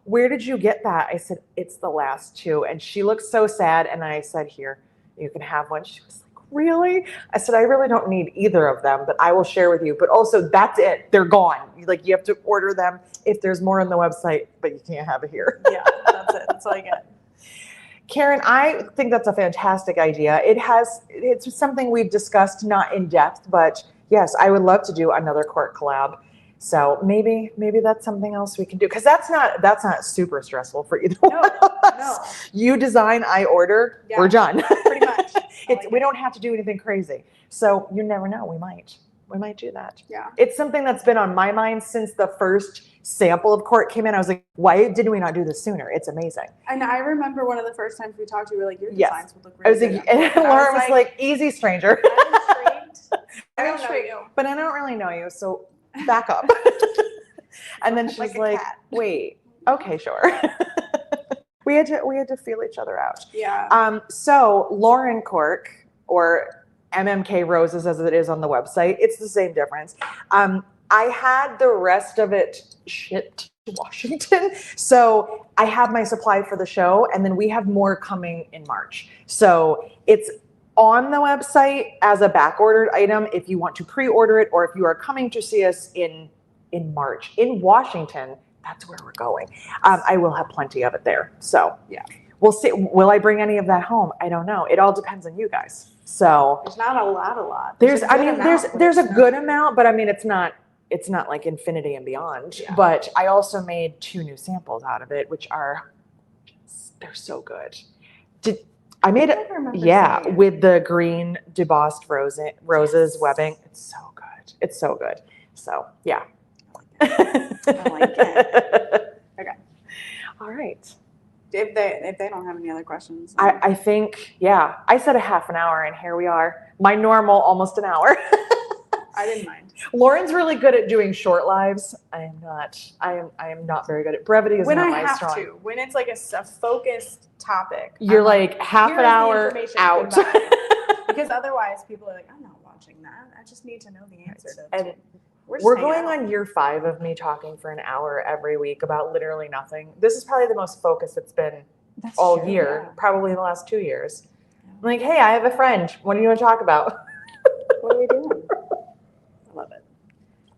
Speaker 2: where did you get that? I said, it's the last 2. And she looked so sad and I said, here, you can have one. She was like, really? I said, I really don't need either of them, but I will share with you. But also that's it. They're gone. Like you have to order them if there's more on the website, but you can't have it here.
Speaker 1: Yeah, that's it. That's all I get.
Speaker 2: Karen, I think that's a fantastic idea. It's something we've discussed, not in depth, but yes, I would love to do another court collab. So maybe that's something else we can do because that's not super stressful for either one of us.
Speaker 1: No.
Speaker 2: You design, I order, we're done.
Speaker 1: Pretty much.
Speaker 2: We don't have to do anything crazy. So you never know, we might do that.
Speaker 1: Yeah.
Speaker 2: It's something that's been on my mind since the first sample of court came in. I was like, why didn't we not do this sooner? It's amazing.
Speaker 1: And I remember one of the first times we talked, you were like, your designs would look really
Speaker 2: I was
Speaker 1: good.
Speaker 2: Like, and Lauren was like, easy stranger.
Speaker 1: I don't know you.
Speaker 2: But I don't really know you, so back up. And then she's like wait, okay, sure. we had to feel each other out.
Speaker 1: Yeah.
Speaker 2: So Lauren Cork or MMK Roses as it is on the website, it's the same difference. I had the rest of it shipped to Washington. So I have my supply for the show and then we have more coming in March. So it's on the website as a back ordered item if you want to pre-order it or if you are coming to see us in March in Washington, that's where we're going. I will have plenty of it there. So
Speaker 1: yeah,
Speaker 2: we'll see. Will I bring any of that home? I don't know. It all depends on you guys. So
Speaker 1: there's not a lot.
Speaker 2: There's a good amount, but I mean, it's not like infinity and beyond, but I also made 2 new samples out of it, which they're so good. I made it,
Speaker 1: I remember
Speaker 2: yeah,
Speaker 1: seeing it.
Speaker 2: with the green debossed roses webbing. It's so good. It's so good. So, yeah.
Speaker 1: I like it. Okay.
Speaker 2: All right.
Speaker 1: If they don't have any other questions.
Speaker 2: I think, yeah, I said a half an hour and here we are. My normal, almost an hour.
Speaker 1: I didn't mind.
Speaker 2: Lauren's really good at doing short lives. I am not. I am not very good at brevity. Is
Speaker 1: When
Speaker 2: not
Speaker 1: I
Speaker 2: my
Speaker 1: have
Speaker 2: strong.
Speaker 1: to, when it's like a focused topic,
Speaker 2: You're
Speaker 1: I'm
Speaker 2: like half
Speaker 1: "Here
Speaker 2: an
Speaker 1: is the
Speaker 2: hour
Speaker 1: information,
Speaker 2: out.
Speaker 1: goodbye." Because otherwise, people are like, "I'm not watching that. I just need to know the answer to."
Speaker 2: And
Speaker 1: We're
Speaker 2: going on year 5 of me talking for an hour every week about literally nothing. This is probably the most focused it's been all year, probably in the last 2 years. I'm like, hey, I have a friend. What do you want to talk about?
Speaker 1: What are we doing? I love it.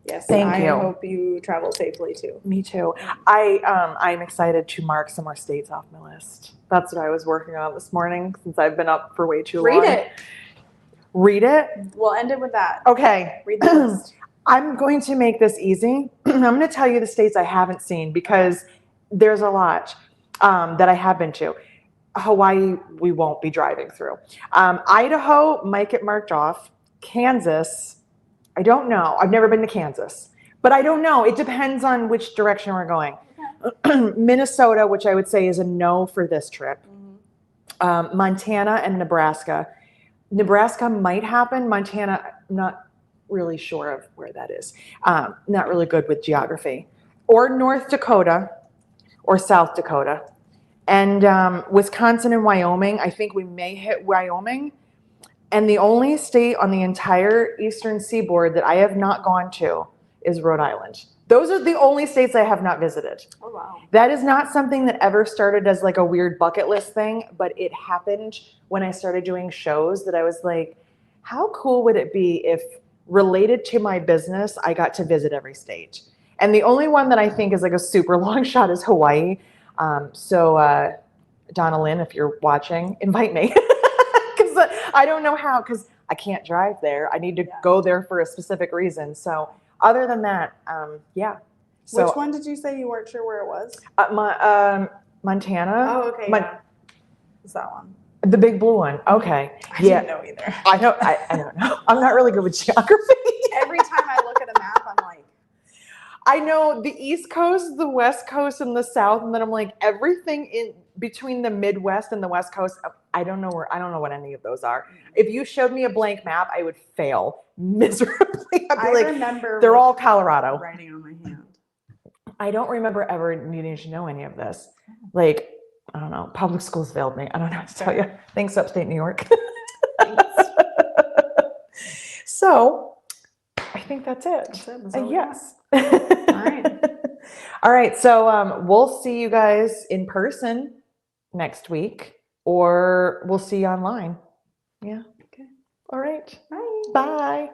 Speaker 1: Yes,
Speaker 2: Thank you.
Speaker 1: I hope you travel safely too.
Speaker 2: Me too. I'm excited to mark some more states off my list. That's what I was working on this morning since I've been up for way too long.
Speaker 1: Read it.
Speaker 2: Read it?
Speaker 1: We'll end it with that.
Speaker 2: Okay.
Speaker 1: Read the list.
Speaker 2: I'm going to make this easy. I'm going to tell you the states I haven't seen because there's a lot that I have been to. Hawaii, we won't be driving through. Idaho might get marked off. Kansas, I don't know. I've never been to Kansas, but I don't know. It depends on which direction we're going. Okay. Minnesota, which I would say is a no for this trip. Mm-hmm. Montana and Nebraska. Nebraska might happen. Montana, I'm not really sure of where that is. Not really good with geography. Or North Dakota or South Dakota. And Wisconsin and Wyoming, I think we may hit Wyoming. And the only state on the entire eastern seaboard that I have not gone to is Rhode Island. Those are the only states I have not visited. Oh, wow. That is not something that ever started as like a weird bucket list thing, but it happened when I started doing shows that I was like, how cool would it be if related to my business, I got to visit every state? And the only one that I think is like a super long shot is Hawaii. So Donna Lynn, if you're watching, invite me. Because I don't know how, because I can't drive there. I need to go there for a specific reason. So other than that, yeah. So,
Speaker 1: which one did you say you weren't sure where it was?
Speaker 2: Montana.
Speaker 1: Oh, okay. Yeah. It's that one.
Speaker 2: The big blue one. Okay.
Speaker 1: I didn't know either.
Speaker 2: I don't know. I'm not really good with geography.
Speaker 1: Every time I look at a map, I'm like,
Speaker 2: I know the East Coast, the West Coast, and the South, and then I'm like, everything in between the Midwest and the West Coast, I don't know what any of those are. If you showed me a blank map, I would fail miserably. I'd be
Speaker 1: remember
Speaker 2: they're all Colorado.
Speaker 1: Writing on my hand.
Speaker 2: I don't remember ever needing to know any of this. Like, I don't know. Public schools failed me. I don't know what to tell you. Thanks, upstate New York. So, I think that's it. Yes. All right. All right. So we'll see you guys in person next week, or we'll see you online. Yeah. Okay. All right. Bye. Bye.